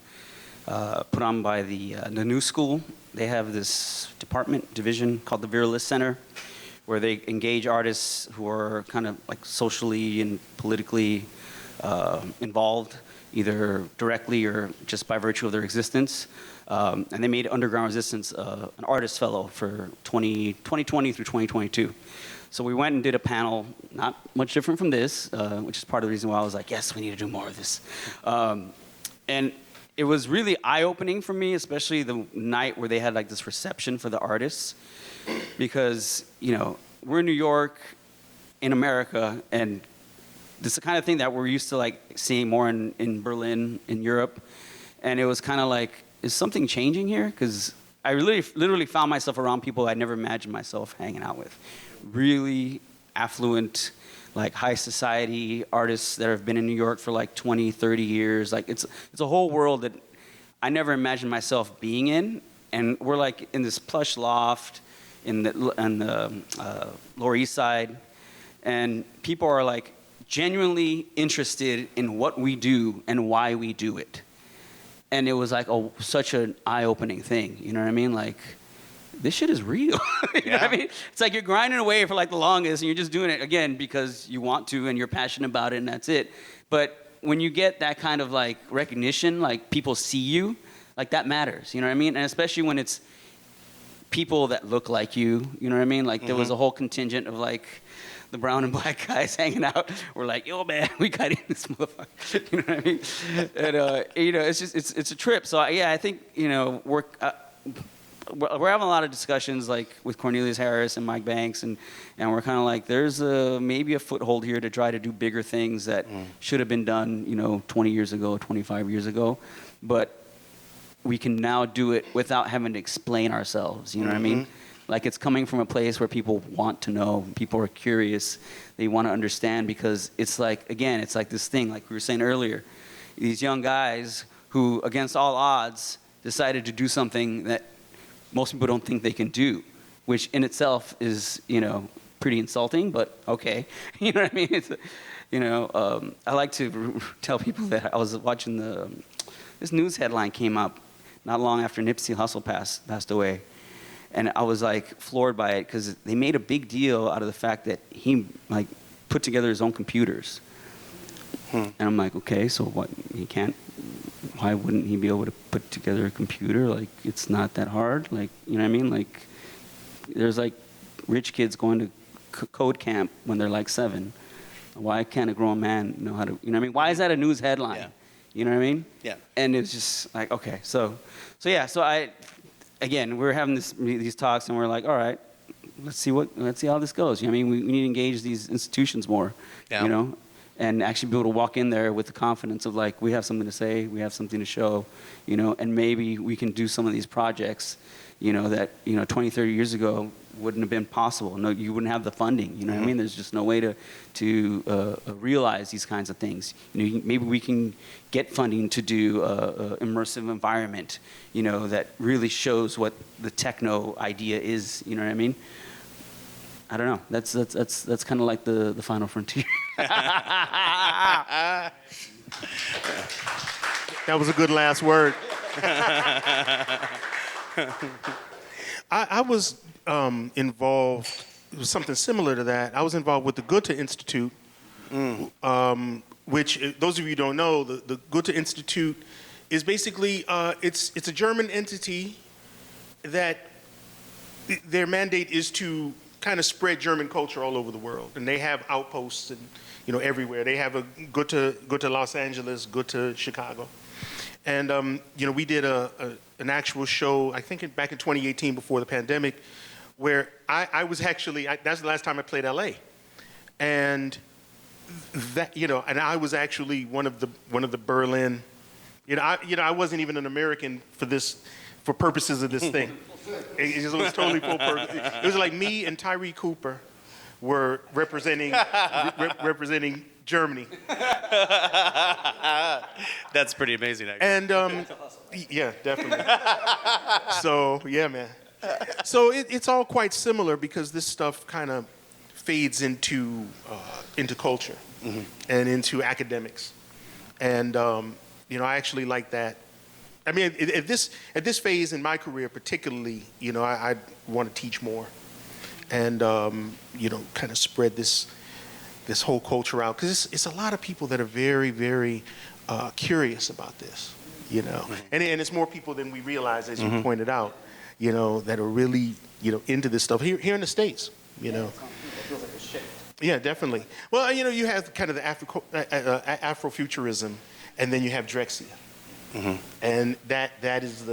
put on by the New School. They have this division called the Viralist Center, where they engage artists who are kind of like socially and politically involved, either directly or just by virtue of their existence. And they made Underground Resistance an artist fellow for 2020 through 2022. So we went and did a panel, not much different from this, which is part of the reason why I was like, yes, we need to do more of this. And it was really eye-opening for me, especially the night where they had like this reception for the artists, because, you know, we're in New York, in America, and this is the kind of thing that we're used to like seeing more in Berlin, in Europe. And it was kind of like, is something changing here? Because I literally found myself around people I'd never imagined myself hanging out with. Really affluent, like high society artists that have been in New York for like 20, 30 years. Like it's a whole world that I never imagined myself being in. And we're like in this plush loft on the Lower East Side. And people are like genuinely interested in what we do and why we do it. And it was like such an eye-opening thing. You know what I mean? Like, this shit is real. You know what I mean? It's like you're grinding away for like the longest and you're just doing it again because you want to and you're passionate about it and that's it. But when you get that kind of like recognition, like people see you, like that matters. You know what I mean? And especially when it's people that look like you, you know what I mean? Like there was a whole contingent of like the brown and black guys hanging out. We're like, yo man, we got in this motherfucker. You know what I mean? And you know, it's just it's a trip. So yeah, I think, you know, we're having a lot of discussions like with Cornelius Harris and Mike Banks, and we're kind of like, there's maybe a foothold here to try to do bigger things that should have been done, you know, 20 years ago, 25 years ago, but we can now do it without having to explain ourselves. You know what I mean? Like it's coming from a place where people want to know, people are curious, they want to understand, because it's like, again, it's like this thing, like we were saying earlier, these young guys who, against all odds, decided to do something that most people don't think they can do, which in itself is, you know, pretty insulting, but okay. You know what I mean? It's, you know, I like to tell people that I was watching this news headline came up not long after Nipsey Hussle passed away. And I was like floored by it because they made a big deal out of the fact that he like put together his own computers. And I'm like, okay, so what, he can't, why wouldn't he be able to put together a computer? Like, it's not that hard. Like, you know what I mean? Like, there's like rich kids going to code camp when they're like 7. Why can't a grown man know how to, you know what I mean? Why is that a news headline? Yeah. You know what I mean? Yeah. And it's just like, okay, so again, we're having these talks and we're like, all right, let's see how this goes. You know what I mean? We need to engage these institutions more, you know? and actually be able to walk in there with the confidence of like, we have something to say, we have something to show, you know, and maybe we can do some of these projects, you know, that, you know, 20, 30 years ago wouldn't have been possible. No, you wouldn't have the funding, you know what I mean? There's just no way to realize these kinds of things. You know, maybe we can get funding to do immersive environment, you know, that really shows what the techno idea is, you know what I mean? I don't know. That's kind of like the final frontier. That was a good last word. I was involved with something similar to that. I was involved with the Goethe Institute, which, those of you who don't know, the Goethe Institute is basically, it's a German entity that their mandate is to kind of spread German culture all over the world. And they have outposts and, you know, everywhere. They have a Goethe Los Angeles, Goethe Chicago. And, you know, we did an actual show, I think back in 2018 before the pandemic, where I was actually, that's the last time I played LA. And that, you know, and I was actually one of the Berlin, I wasn't even an American for purposes of this thing. It was totally full purpose. It was like me and Tyree Cooper were representing Germany. That's pretty amazing, actually. And yeah, definitely. So yeah, man. So it's all quite similar because this stuff kind of fades into culture and into academics, and you know, I actually like that. I mean, at this phase in my career, particularly, you know, I want to teach more, and you know, kind of spread this whole culture out, because it's a lot of people that are very, very curious about this, you know, and it's more people than we realize, as you pointed out, you know, that are really, you know, into this stuff here in the States, you know. Yeah, definitely. Well, you know, you have kind of the Afrofuturism, and then you have Drexciya. And that is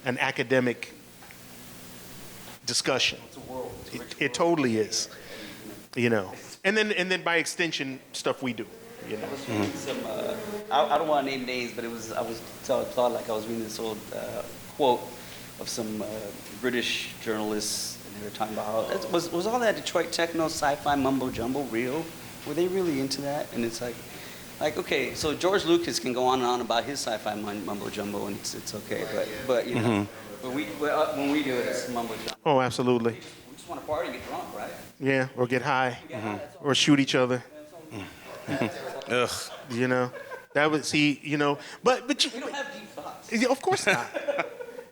an academic discussion. It's a world. It totally is, you know. And then by extension, stuff we do, you know. I was reading some, I don't want to name names, but I thought like I was reading this old quote of some British journalists, and they were talking about how, was all that Detroit Techno sci-fi mumbo jumbo real? Were they really into that? And it's like, okay, so George Lucas can go on and on about his sci-fi mumbo jumbo, and it's okay, but you know, but when we do it, it's mumbo jumbo. Oh, absolutely. We just want to party and get drunk, right? Yeah, or get high, or shoot each other. Ugh. You know, that would see, you know, but you, We don't have deep thoughts. yeah, of course not.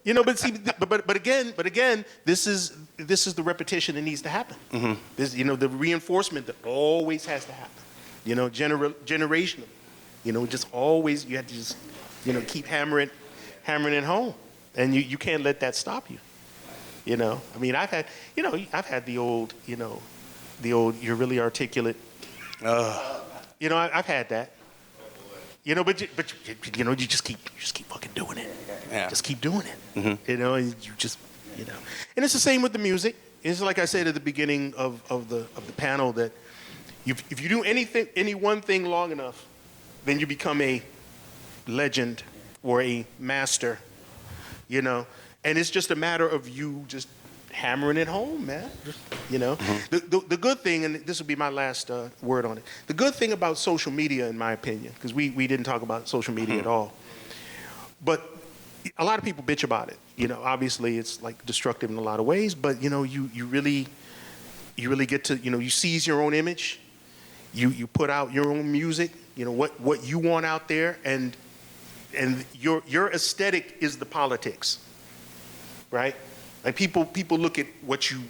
You know, but see, but again, this is the repetition that needs to happen. This, you know, the reinforcement that always has to happen. You know, generational. You know, just always, you have to just, you know, keep hammering it home, and you can't let that stop you. You know, I mean, I've had the old, you're really articulate. You know, I've had that. You know, but you know, you just keep fucking doing it. Yeah. Just keep doing it. You know, you just, you know, and it's the same with the music. It's like I said at the beginning of the panel, that if you do any one thing long enough, then you become a legend or a master. You know, and it's just a matter of you just hammering it home, man. You know, the good thing, and this will be my last word on it. The good thing about social media, in my opinion, because we didn't talk about social media at all, but a lot of people bitch about it. You know, obviously it's like destructive in a lot of ways, but you know, you really get to, you know, you seize your own image, you put out your own music, you know, what you want out there, and your aesthetic is the politics, right? Like people look at what you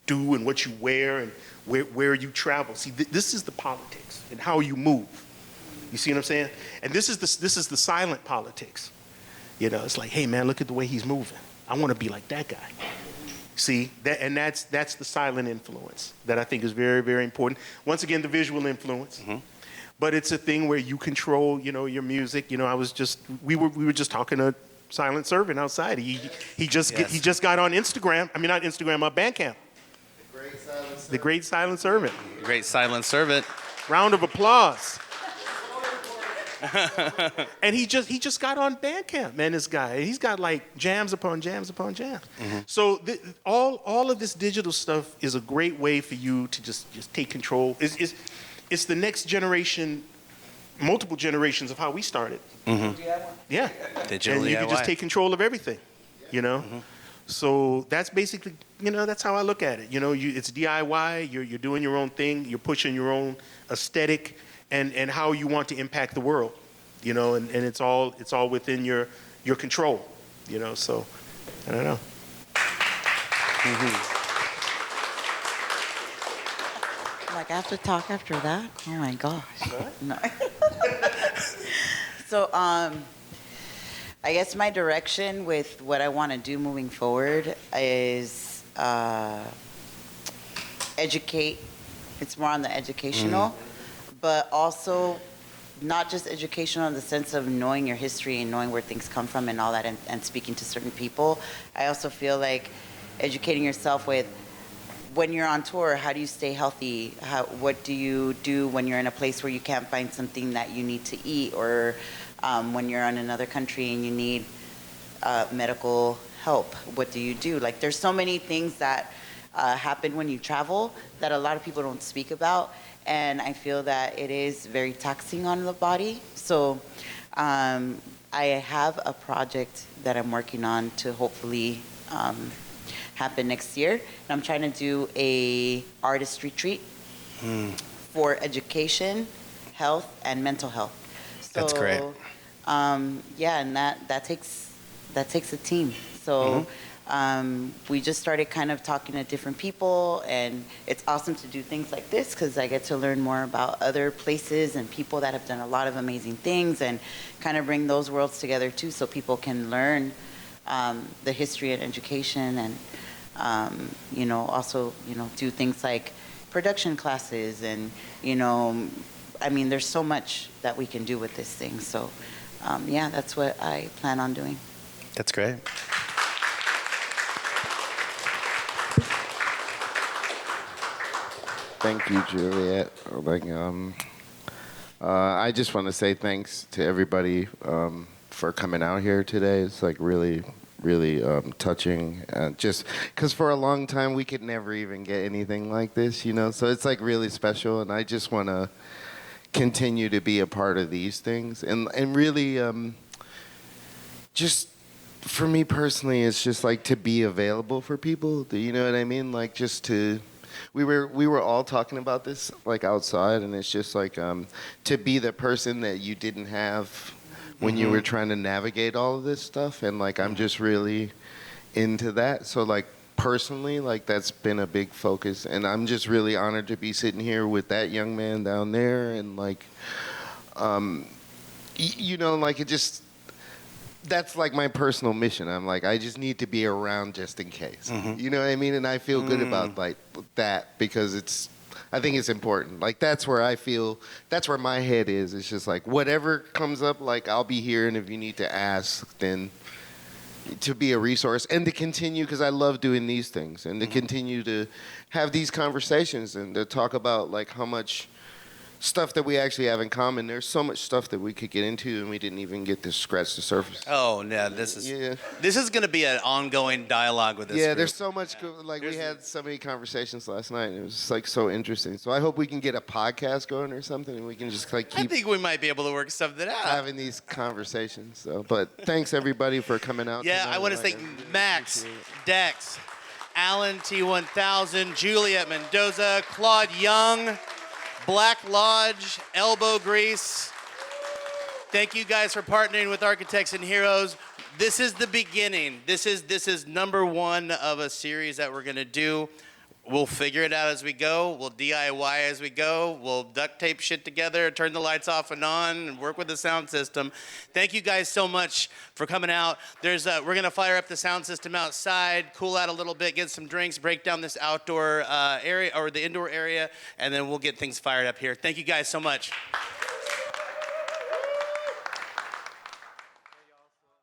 do and what you wear and where you travel. See, this is the politics and how you move. You see what I'm saying? And this is the silent politics. You know, it's like, hey man, look at the way he's moving. I want to be like that guy. See, that's the silent influence that I think is very, very important. Once again, the visual influence. But it's a thing where you control, you know, your music. You know, we were just talking to Silent Servant outside. He just got on Instagram. I mean, not Instagram, Bandcamp. The Great Silent Servant. Great Silent Servant. Round of applause. And he just got on Bandcamp, man, this guy. He's got like jams upon jams upon jams. So all of this digital stuff is a great way for you to just take control. It's the next generation, multiple generations of how we started. Yeah. Digital and you can just DIY. take control of everything, you know? So that's basically, that's how I look at it. It's DIY, you're doing your own thing, you're pushing your own aesthetic and how you want to impact the world, and it's all within your control, so I don't know. Like, I have to talk after that? Oh my gosh. No. So, I guess my direction with what I want to do moving forward is educate. It's more on the educational, but also not just educational in the sense of knowing your history and knowing where things come from and all that, and speaking to certain people. I also feel like educating yourself with, when you're on tour, how do you stay healthy? What do you do when you're in a place where you can't find something that you need to eat, or when you're in another country and you need medical help? What do you do? Like, there's so many things that happen when you travel that a lot of people don't speak about, and I feel that it is very taxing on the body. So I have a project that I'm working on to hopefully happen next year. And I'm trying to do a artist retreat for education, health, and mental health. So, That's great. Yeah, and that takes a team. So we just started kind of talking to different people, and it's awesome to do things like this because I get to learn more about other places and people that have done a lot of amazing things, and kind of bring those worlds together too, so people can learn the history and education, and also do things like production classes, and there's so much that we can do with this thing. So yeah, that's what I plan on doing. That's great. Thank you, Juliet. I just want to say thanks to everybody for coming out here today. It's like really touching, just because for a long time we could never even get anything like this, so it's like really special, and I just want to continue to be a part of these things, and really just for me personally, it's just like to be available for people, you know what I mean, like just to, we were all talking about this like outside, and it's just like to be the person that you didn't have when you were trying to navigate all of this stuff, and like I'm just really into that. So like personally, like that's been a big focus, and I'm just really honored to be sitting here with that young man down there, and like like it just, that's like my personal mission. I'm like, I just need to be around just in case. You know what I mean? And I feel good about like that, because I think it's important. Like that's where I feel, that's where my head is. It's just like whatever comes up, like I'll be here, and if you need to ask, then to be a resource and to continue, because I love doing these things, and to continue to have these conversations and to talk about like how much stuff that we actually have in common. There's so much stuff that we could get into, and we didn't even get to scratch the surface. Oh, yeah, this is going to be an ongoing dialogue with this group. There's so much, we had so many conversations last night, and it was just like so interesting. So I hope we can get a podcast going or something, and we can just like I keep think we might be able to work something out. having these conversations. So, but thanks everybody for coming out. Yeah, tonight. I want to thank Max, Dex, Alan T1000, Juliet Mendoza, Claude Young, Black Lodge, Elbow Grease. Thank you guys for partnering with Architects and Heroes. This is the beginning. This is number one of a series that we're gonna do. We'll figure it out as we go. We'll DIY as we go. We'll duct tape shit together, turn the lights off and on, and work with the sound system. Thank you guys so much for coming out. We're gonna fire up the sound system outside, cool out a little bit, get some drinks, break down this outdoor area or the indoor area, and then we'll get things fired up here. Thank you guys so much.